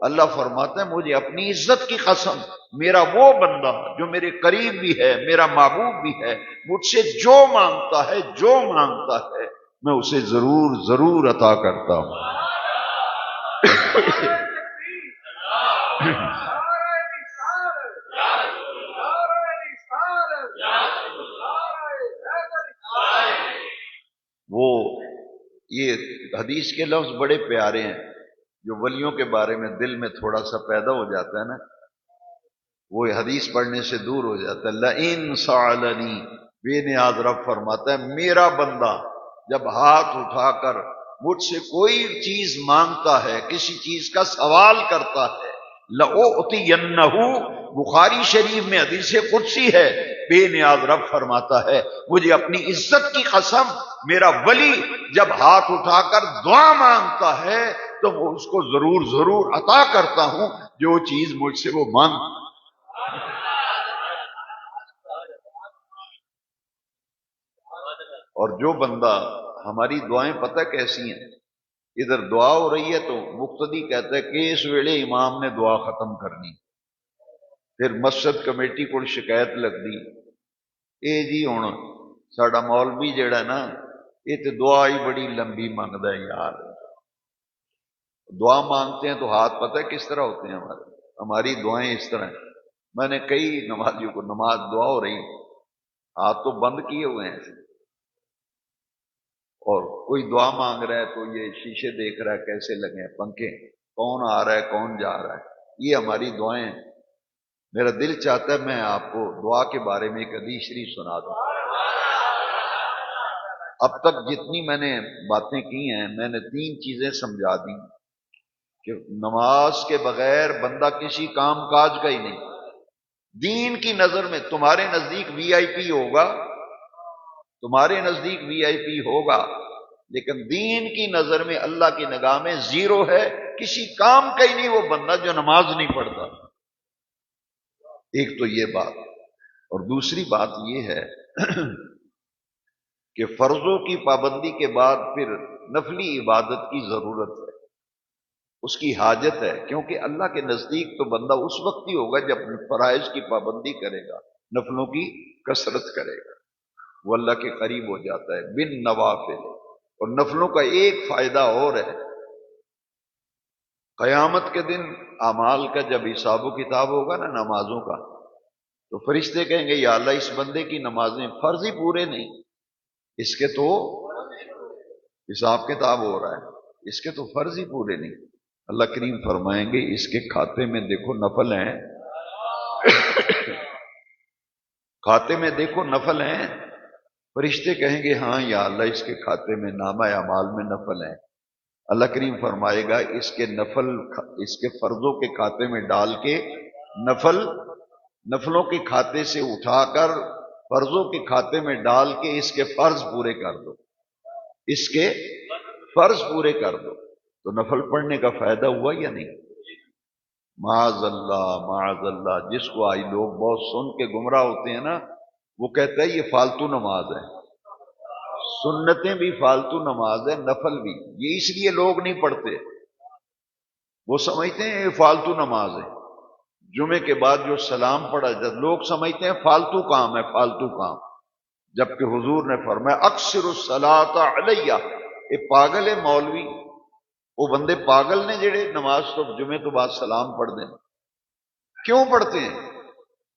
اللہ فرماتا ہے مجھے اپنی عزت کی قسم، میرا وہ بندہ جو میرے قریب بھی ہے، میرا محبوب بھی ہے، مجھ سے جو مانگتا ہے میں اسے ضرور ضرور عطا کرتا ہوں. وہ یہ حدیث کے لفظ بڑے پیارے ہیں جو ولیوں کے بارے میں دل میں تھوڑا سا پیدا ہو جاتا ہے نا، وہ حدیث پڑھنے سے دور ہو جاتا ہے. لئن سألنی، بے نیاز رب فرماتا ہے میرا بندہ جب ہاتھ اٹھا کر مجھ سے کوئی چیز مانگتا ہے، کسی چیز کا سوال کرتا ہے، لأعطینہ، بخاری شریف میں حدیث قدسی ہے، بے نیاز رب فرماتا ہے مجھے اپنی عزت کی قسم میرا ولی جب ہاتھ اٹھا کر دعا مانگتا ہے تو وہ اس کو ضرور ضرور عطا کرتا ہوں جو چیز مجھ سے وہ مانگ. اور جو بندہ، ہماری دعائیں پتہ کیسی ہیں، ادھر دعا ہو رہی ہے تو مقتدی کہتا ہے کہ اس ویلے امام نے دعا ختم کرنی، پھر مسجد کمیٹی کو شکایت لگ دی، اے جی ہن ساڈا مولوی جڑا نا یہ تو دعا ہی بڑی لمبی مانگدا ہے یار. دعا مانگتے ہیں تو ہاتھ پتہ ہے کس طرح ہوتے ہیں ہماری دعائیں اس طرح ہیں. میں نے کئی نمازیوں کو، نماز دعا ہو رہی ہاتھ تو بند کیے ہوئے ہیں، اور کوئی دعا مانگ رہا ہے تو یہ شیشے دیکھ رہا ہے کیسے لگے ہیں پنکھے، کون آ رہا ہے کون جا رہا ہے. یہ ہماری دعائیں میرا دل چاہتا ہے میں آپ کو دعا کے بارے میں ایک حدیث شریف سنا دوں۔ اب تک جتنی میں نے باتیں کی ہیں میں نے 3 چیزیں سمجھا دی کہ نماز کے بغیر بندہ کسی کام کاج کا ہی نہیں۔ دین کی نظر میں تمہارے نزدیک وی آئی پی ہوگا، تمہارے نزدیک وی آئی پی ہوگا، لیکن دین کی نظر میں اللہ کی نگاہ میں زیرو ہے، کسی کام کا ہی نہیں وہ بندہ جو نماز نہیں پڑھتا۔ ایک تو یہ بات، اور دوسری بات یہ ہے کہ فرضوں کی پابندی کے بعد پھر نفلی عبادت کی ضرورت ہے، اس کی حاجت ہے، کیونکہ اللہ کے نزدیک تو بندہ اس وقت ہی ہوگا جب فرائض کی پابندی کرے گا، نفلوں کی کثرت کرے گا، وہ اللہ کے قریب ہو جاتا ہے بن نوافل۔ اور نفلوں کا ایک فائدہ اور ہے، قیامت کے دن اعمال کا جب حساب و کتاب ہوگا نا نمازوں کا، تو فرشتے کہیں گے یا اللہ اس بندے کی نمازیں فرض ہی پورے نہیں، اس کے تو حساب کتاب ہو رہا ہے، اس کے تو فرض ہی پورے نہیں۔ اللہ کریم فرمائیں گے اس کے کھاتے میں دیکھو نفل ہیں، کھاتے میں دیکھو نفل ہیں۔ فرشتے کہیں گے ہاں یا اللہ اس کے کھاتے میں نامہ اعمال میں نفل ہیں۔ اللہ کریم فرمائے گا اس کے نفل، اس کے فرضوں کے کھاتے میں ڈال کے نفلوں کے کھاتے سے اٹھا کر فرضوں کے کھاتے میں ڈال کے اس کے فرض پورے کر دو، اس کے فرض پورے کر دو۔ تو نفل پڑھنے کا فائدہ ہوا یا نہیں؟ معاذ اللہ معاذ اللہ، جس کو آئی لوگ بہت سن کے گمراہ ہوتے ہیں نا، وہ کہتا ہے یہ فالتو نماز ہے، سنتیں بھی فالتو نماز ہے، نفل بھی، یہ اس لیے لوگ نہیں پڑھتے، وہ سمجھتے ہیں یہ فالتو نماز ہے۔ جمعے کے بعد جو سلام پڑھا جب لوگ سمجھتے ہیں فالتو کام ہے، فالتو کام، جبکہ حضور نے فرمایا اکثر الصلاۃ علیہ، یہ پاگل ہے مولوی، وہ بندے پاگل نے جڑے نماز تو جمعے تو بعد سلام پڑھ دیں۔ کیوں پڑھتے ہیں؟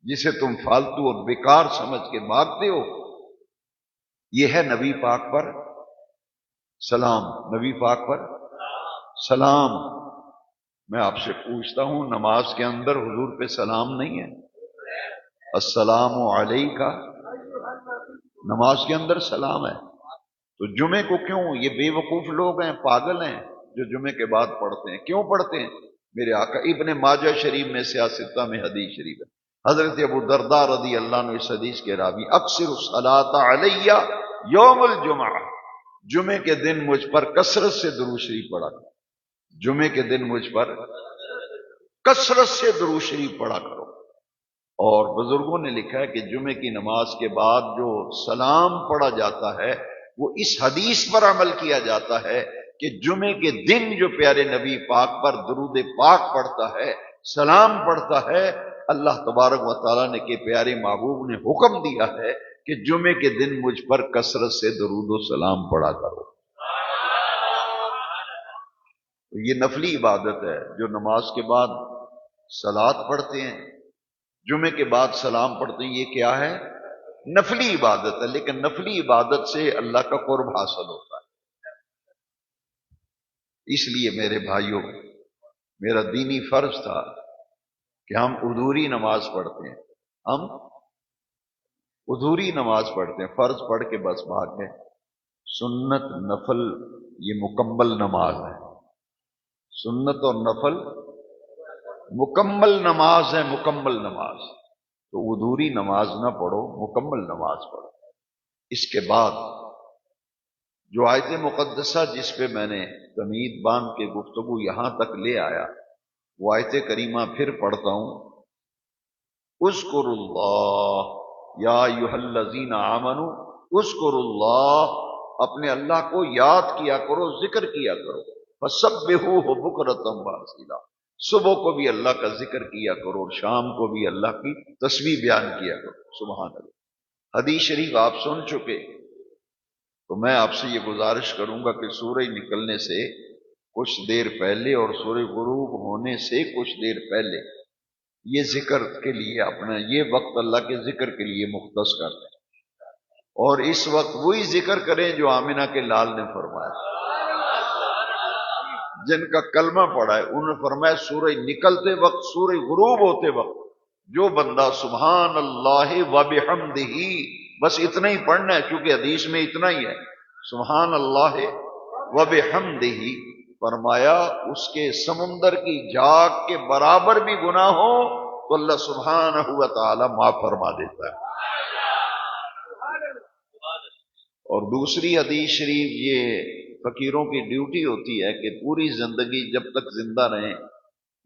جسے تم فالتو اور بیکار سمجھ کے بھاگتے ہو۔ یہ ہے نبی پاک پر سلام، نبی پاک پر سلام۔ میں آپ سے پوچھتا ہوں نماز کے اندر حضور پہ سلام نہیں ہے؟ السلام علیکہ، نماز کے اندر سلام ہے۔ تو جمعے کو کیوں؟ یہ بے وقوف لوگ ہیں، پاگل ہیں جو جمعے کے بعد پڑھتے ہیں۔ کیوں پڑھتے ہیں؟ میرے آقا ابن ماجہ شریف میں سیاستہ میں حدیث شریف ہے، حضرت ابو درداء رضی اللہ عنہ اس حدیث کے راوی، اکثر الصلاۃ علیہ یوم الجمعہ، جمعے کے دن مجھ پر کثرت سے درود شریف پڑھا کرو، جمعے کے دن مجھ پر کثرت سے درود شریف پڑھا کرو۔ اور بزرگوں نے لکھا ہے کہ جمعے کی نماز کے بعد جو سلام پڑھا جاتا ہے وہ اس حدیث پر عمل کیا جاتا ہے کہ جمعے کے دن جو پیارے نبی پاک پر درود پاک پڑھتا ہے، سلام پڑھتا ہے، اللہ تبارک و تعالیٰ نے کہ پیارے محبوب نے حکم دیا ہے کہ جمعے کے دن مجھ پر کثرت سے درود و سلام پڑھا کرو۔ تو یہ نفلی عبادت ہے، جو نماز کے بعد صلات پڑھتے ہیں، جمعے کے بعد سلام پڑھتے ہیں، یہ کیا ہے؟ نفلی عبادت ہے، لیکن نفلی عبادت سے اللہ کا قرب حاصل ہوتا ہے۔ اس لیے میرے بھائیوں، میرا دینی فرض تھا کہ ہم ادھوری نماز پڑھتے ہیں، ہم ادھوری نماز پڑھتے ہیں، فرض پڑھ کے بس بھاگ گئے۔ سنت نفل یہ مکمل نماز ہے، سنت اور نفل مکمل نماز ہے، مکمل نماز۔ تو ادھوری نماز نہ پڑھو، مکمل نماز پڑھو۔ اس کے بعد جو آیت مقدسہ جس پہ میں نے تمہید باندھ کے گفتگو یہاں تک لے آیا، وہ آیت کریمہ پھر پڑھتا ہوں، اذکروا اللہ یا ایھا الذین آمنوا اذکروا اللہ، اپنے اللہ کو یاد کیا کرو، ذکر کیا کرو، فسبحوہ بکرۃ واصیلا، صبح کو بھی اللہ کا ذکر کیا کرو اور شام کو بھی اللہ کی تسبیح بیان کیا کرو، سبحان اللہ۔ حدیث شریف آپ سن چکے، تو میں آپ سے یہ گزارش کروں گا کہ سورج نکلنے سے کچھ دیر پہلے اور سورج غروب ہونے سے کچھ دیر پہلے یہ ذکر کے لیے اپنا یہ وقت اللہ کے ذکر کے لیے مختص کر دیں، اور اس وقت وہی ذکر کریں جو آمنہ کے لال نے فرمایا، جن کا کلمہ پڑھا ہے، انہوں نے فرمایا سورج نکلتے وقت، سورج غروب ہوتے وقت جو بندہ سبحان اللہ و بحمدہ، بس اتنا ہی پڑھنا ہے کیونکہ حدیث میں اتنا ہی ہے، سبحان اللہ و بحمدہ، فرمایا اس کے سمندر کی جھاگ کے برابر بھی گناہ ہو تو اللہ سبحانہ و تعالی معاف فرما دیتا ہے۔ اور دوسری حدیث شریف، یہ فقیروں کی ڈیوٹی ہوتی ہے کہ پوری زندگی جب تک زندہ رہیں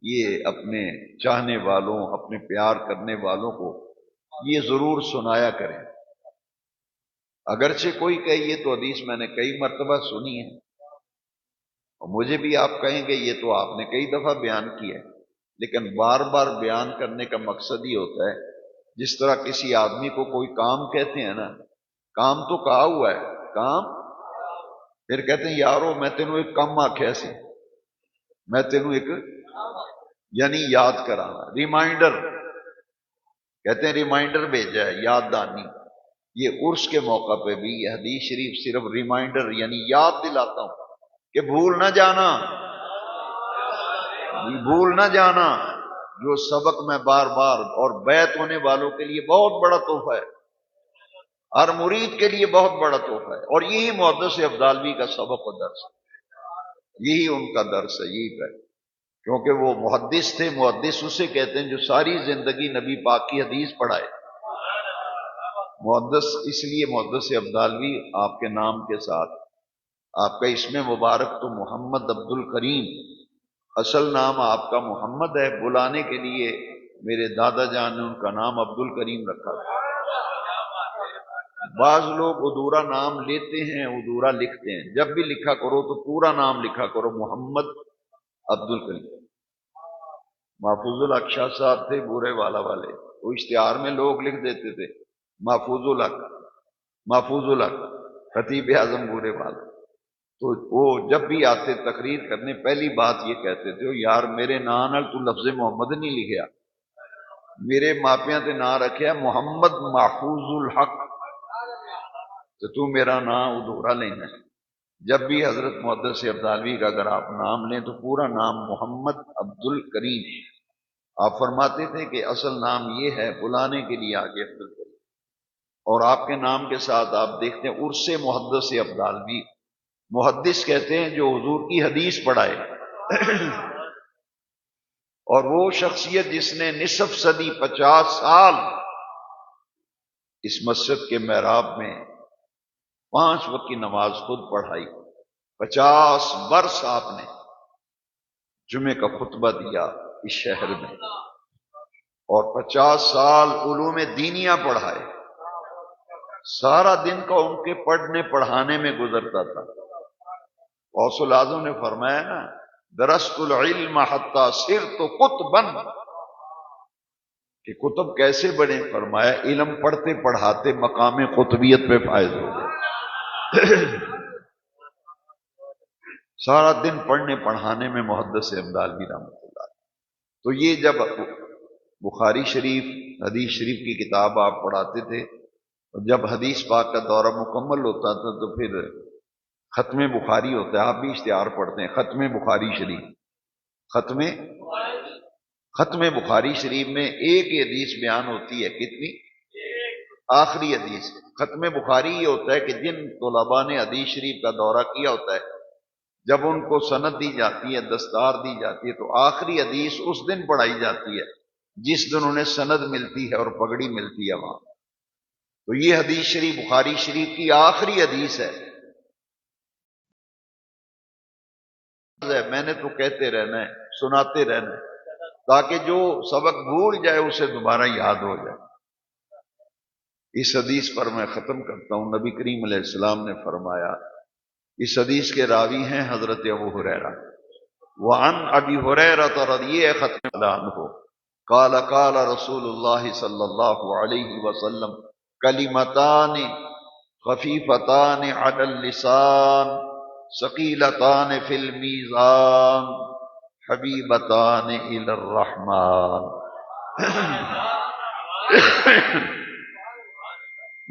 یہ اپنے چاہنے والوں، اپنے پیار کرنے والوں کو یہ ضرور سنایا کریں۔ اگرچہ کوئی کہے یہ تو حدیث میں نے کئی مرتبہ سنی ہے، اور مجھے بھی آپ کہیں گے یہ تو آپ نے کئی دفعہ بیان کیا ہے، لیکن بار بار بیان کرنے کا مقصد یہ ہوتا ہے، جس طرح کسی آدمی کو کوئی کام کہتے ہیں نا، کام تو کہا ہوا ہے، کام، پھر کہتے ہیں یارو میں تینوں ایک کم آکھیا سی، میں تینوں ایک، یعنی یاد کرانا، ریمائنڈر، کہتے ہیں ریمائنڈر بھیجا ہے، یاد دانی۔ یہ عرس کے موقع پہ بھی یہ حدیث شریف صرف ریمائنڈر یعنی یاد دلاتا ہوں کہ بھول نہ جانا، بھول نہ جانا، جو سبق میں بار بار، اور بیعت ہونے والوں کے لیے بہت بڑا تحفہ ہے، ہر مرید کے لیے بہت بڑا تحفہ ہے، اور یہی محدث ابدالوی کا سبق و درس ہے، یہی ان کا درس ہے، یہی ہے، کیونکہ وہ محدث تھے۔ محدث اسے کہتے ہیں جو ساری زندگی نبی پاک کی حدیث پڑھائے۔ محدث اس لیے محدث ابدالوی آپ کے نام کے ساتھ، آپ کا اسم مبارک تو محمد عبد الکریم، اصل نام آپ کا محمد ہے، بلانے کے لیے میرے دادا جان نے ان کا نام عبد الکریم رکھا تھا۔ بعض لوگ ادورا نام لیتے ہیں، ادورا لکھتے ہیں، جب بھی لکھا کرو تو پورا نام لکھا کرو، محمد عبد الکریم۔ محفوظ الحق شاہ صاحب تھے بورے والا والے، وہ اشتہار میں لوگ لکھ دیتے تھے محفوظ الحق، محفوظ الحق خطیب اعظم بورے والا، تو وہ جب بھی آتے تقریر کرنے پہلی بات یہ کہتے تھے، یار میرے نام نال تو لفظ محمد نہیں لکھیا، میرے ماپیاں تے نام رکھیا محمد محفوظ الحق، تو تو میرا نام ادھورا لینا ہے۔ جب بھی حضرت محدث ابدالوی کا اگر آپ نام لیں تو پورا نام محمد عبد الکریم۔ آپ فرماتے تھے کہ اصل نام یہ ہے، بلانے کے لیے آگے عبد الکریم، اور آپ کے نام کے ساتھ آپ دیکھتے ہیں عرس محدث ابدالوی، محدث کہتے ہیں جو حضور کی حدیث پڑھائے، اور وہ شخصیت جس نے نصف صدی 50 سال اس مسجد کے محراب میں 5 وقت کی نماز خود پڑھائی، 50 برس آپ نے جمعے کا خطبہ دیا اس شہر میں، اور 50 سال علوم دینیاں پڑھائے، سارا دن کا ان کے پڑھنے پڑھانے میں گزرتا تھا۔ غوث الاعظم نے فرمایا نا، درست العلم حتی صرت قطبا، کہ کتب کیسے بنے؟ فرمایا علم پڑھتے پڑھاتے مقام قطبیت پہ فائز ہو گئے۔ سارا دن پڑھنے پڑھانے میں محدث ابدالوی رحمۃ اللہ۔ تو یہ جب بخاری شریف حدیث شریف کی کتاب آپ پڑھاتے تھے، اور جب حدیث پاک کا دورہ مکمل ہوتا تھا تو پھر ختم بخاری ہوتا ہے، آپ بھی اشتہار پڑھتے ہیں ختم بخاری شریف، ختم بخاری شریف میں ایک ہی حدیث بیان ہوتی ہے، کتنی؟ آخری حدیث۔ ختم بخاری یہ ہوتا ہے کہ جن طلباء نے حدیث شریف کا دورہ کیا ہوتا ہے، جب ان کو سند دی جاتی ہے، دستار دی جاتی ہے، تو آخری حدیث اس دن پڑھائی جاتی ہے جس دن انہیں سند ملتی ہے اور پگڑی ملتی ہے وہاں۔ تو یہ حدیث شریف بخاری شریف کی آخری حدیث ہے۔ میں نے تو کہتے رہنا ہے، سناتے رہنا ہے، تاکہ جو سبق بھول جائے اسے دوبارہ یاد ہو جائے۔ اس حدیث پر میں ختم کرتا ہوں۔ نبی کریم علیہ السلام نے فرمایا، اس حدیث کے راوی ہیں حضرت ابو ہریرہ، وعن ابی ہریرہ رضی ختم عنہ قال قال رسول اللہ صلی اللہ علیہ وسلم کلمتان خفیفتان علی اللسان ثقیلتان فی المیزان حبیبتان الی الرحمن۔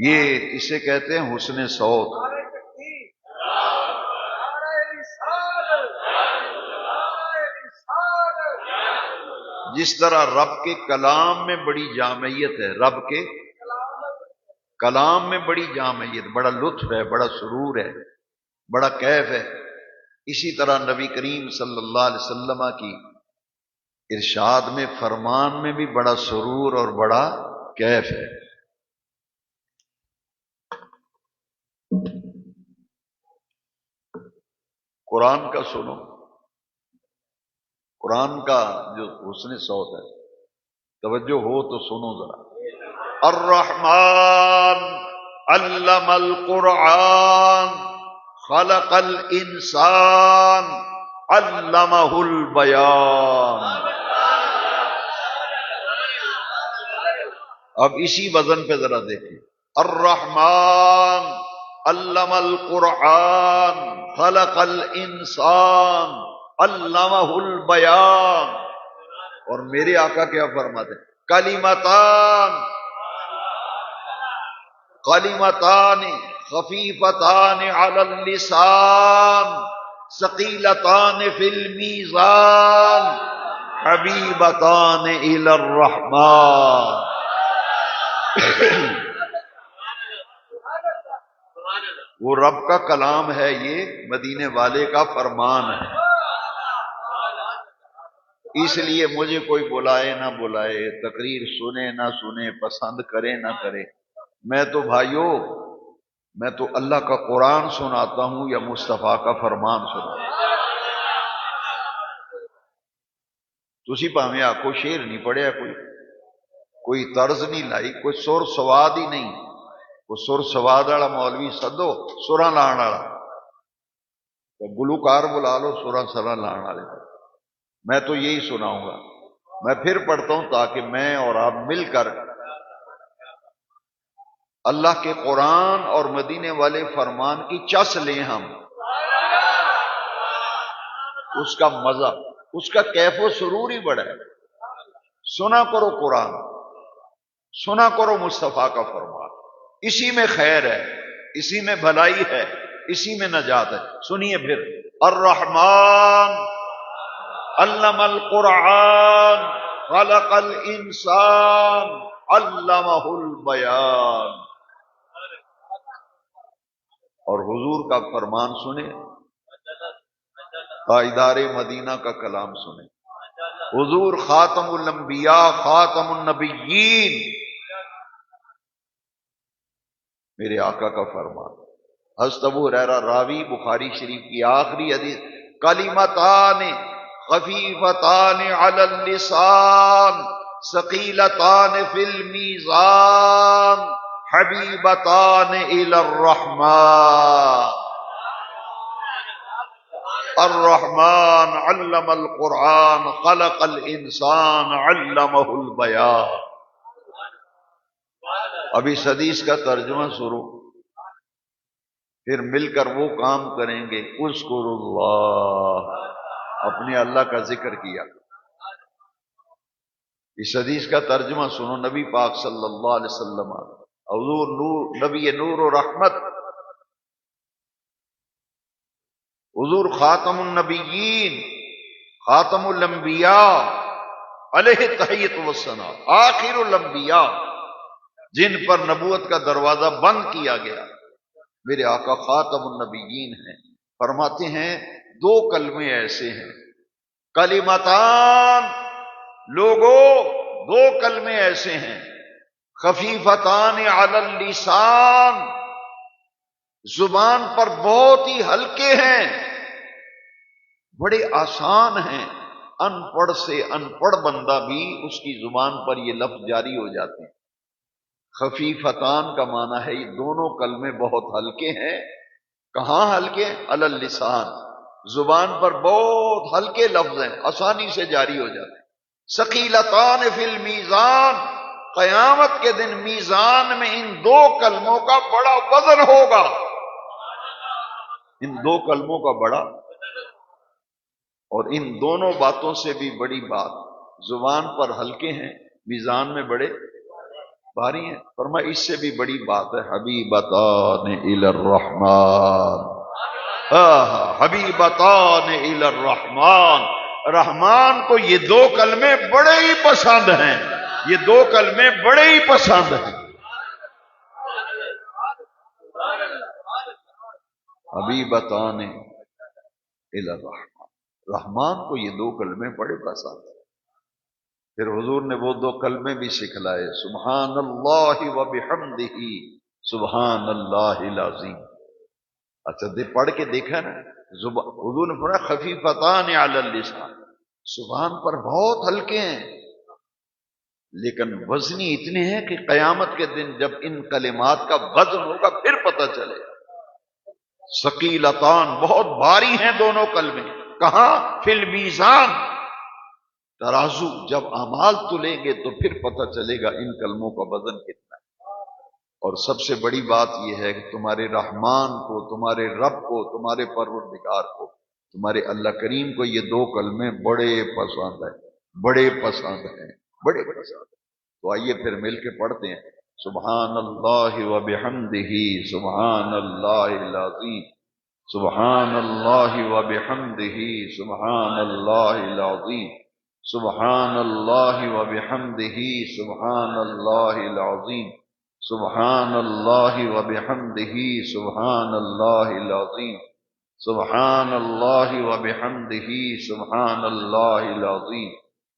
یہ اسے کہتے ہیں حسن صوت۔ جس طرح رب کے کلام میں بڑی جامعیت ہے، رب کے کلام میں بڑی جامعیت، بڑا لطف ہے، بڑا سرور ہے، بڑا کیف ہے، اسی طرح نبی کریم صلی اللہ علیہ وسلم کی ارشاد میں، فرمان میں بھی بڑا سرور اور بڑا کیف ہے۔ قرآن کا سنو، قرآن کا جو حسن صوت ہے، توجہ ہو تو سنو ذرا۔ الرحمن علم القرآن خلق الانسان علمہ البیان۔ اب اسی وزن پہ ذرا دیکھیں، الرحمن علم القرآن خلق الانسان علمہ البیان۔ اور میرے آقا کیا فرماتے ہیں؟ کلمتان خفیفتان علی اللسان ثقیلتان فی المیزان حبیبتان الی الرحمن۔ وہ رب کا کلام ہے، یہ مدینے والے کا فرمان ہے۔ اس لیے مجھے کوئی بلائے نہ بلائے، تقریر سنے نہ سنے، پسند کرے نہ کرے، میں تو بھائیو، میں تو اللہ کا قرآن سناتا ہوں یا مصطفیٰ کا فرمان سناتا ہوں۔ تسی پاویں آکھو شعر نہیں پڑھیا، کوئی طرز نہیں لائی، کوئی سر سواد ہی نہیں، کوئی سر سواد والا مولوی سدو سراں لان والا، گلوکار بلا لو سراں سراں لان والے۔ میں تو یہی سناؤں گا۔ میں پھر پڑھتا ہوں تاکہ میں اور آپ مل کر اللہ کے قرآن اور مدینے والے فرمان کی چس لیں، ہم اس کا مزہ، اس کا کیف و سرور ہی بڑا ہے۔ سنا کرو قرآن، سنا کرو مصطفیٰ کا فرمان، اسی میں خیر ہے، اسی میں بھلائی ہے، اسی میں نجات ہے۔ سنیے پھر، الرحمن علم القرآن خلق الانسان علمہ البیان۔ اور حضور کا فرمان سنیں، تاجدار مدینہ کا کلام سنیں۔ حضور خاتم الانبیاء خاتم النبیین، میرے آقا کا فرمان۔ حضرت ابو ہریرہ راوی بخاری شریف کی آخری حدیث، کلمتان خفیفتان علی اللسان ثقیلتان فی المیزان حبیبتان الی الرحمن۔ الرحمن علم القرآن خلق الانسان علمہ البیان۔ اب اس حدیث کا ترجمہ سنو، پھر مل کر وہ کام کریں گے۔ اذکر اللہ، اپنے اللہ کا ذکر کیا۔ اس حدیث کا ترجمہ سنو، نبی پاک صلی اللہ علیہ وسلم، حضور نور، نبی نور و رحمت، حضور خاتم النبیین خاتم الانبیاء علیہ تحیۃ والثناء، آخر الانبیاء، جن پر نبوت کا دروازہ بند کیا گیا، میرے آقا خاتم النبیین ہیں۔ فرماتے ہیں دو کلمے ایسے ہیں، کلمتان، لوگوں دو کلمے ایسے ہیں، خفیفتان علی اللسان، زبان پر بہت ہی ہلکے ہیں، بڑے آسان ہیں، ان پڑھ سے ان پڑھ بندہ بھی اس کی زبان پر یہ لفظ جاری ہو جاتے ہیں۔ خفیفتان کا معنی ہے یہ دونوں کلمے بہت ہلکے ہیں۔ کہاں ہلکے؟ علی اللسان، زبان پر بہت ہلکے لفظ ہیں، آسانی سے جاری ہو جاتے ہیں۔ ثقیلتان فی المیزان، قیامت کے دن میزان میں ان دو کلموں کا بڑا وزن ہوگا، ان دو کلموں کا بڑا، اور ان دونوں باتوں سے بھی بڑی بات، زبان پر ہلکے ہیں، میزان میں بڑے بھاری ہیں۔ فرمایا اس سے بھی بڑی بات ہے، حبیبتان الی الرحمن، حبیبتان الی الرحمن، رحمان کو یہ دو کلمے بڑے ہی پسند ہیں، یہ دو کلمے بڑے ہی پسند ہیں۔ حبیبتان الی الرحمان، رحمان کو یہ دو کلمے بڑے پسند ہیں۔ پھر حضور نے وہ دو کلمے بھی سکھلائے، سبحان اللہ و بحمدہ سبحان اللہ العظیم۔ اچھا پڑھ کے دیکھا نا، حضور نے فرمایا خفیفتان علی اللسان، زبان پر بہت ہلکے ہیں لیکن وزنی اتنے ہیں کہ قیامت کے دن جب ان کلمات کا وزن ہوگا پھر پتہ چلے گا۔ ثقیلتان، بہت بھاری ہیں دونوں کلمے۔ کہاں؟ فی المیزان، ترازو جب اعمال تلیں گے تو پھر پتہ چلے گا ان کلموں کا وزن کتنا ہے۔ اور سب سے بڑی بات یہ ہے کہ تمہارے رحمان کو، تمہارے رب کو، تمہارے پروردگار کو، تمہارے اللہ کریم کو یہ دو کلمے بڑے پسند ہیں، بڑے پسند ہیں، بڑے پسند ہیں۔ تو آئیے پھر مل کے پڑھتے ہیں، سبحان اللہ و بحمدہ سبحان اللہ العظیم، سبحان اللہ و بحمدہ سبحان اللہ العظیم، سبحان اللہ و بحمدہ سبحان اللہ العظیم، سبحان اللہ و بحمدہ سبحان اللہ العظیم، سبحان اللہ و بحمدہ سبحان اللہ العظیم،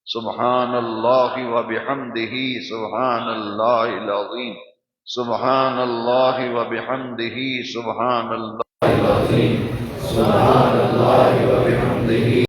سبحان اللہ و بحمدہ سبحان اللہ العظیم، سبحان اللہ و بحمدہ سبحان اللہ العظیم، سبحان اللہ و بحمدہ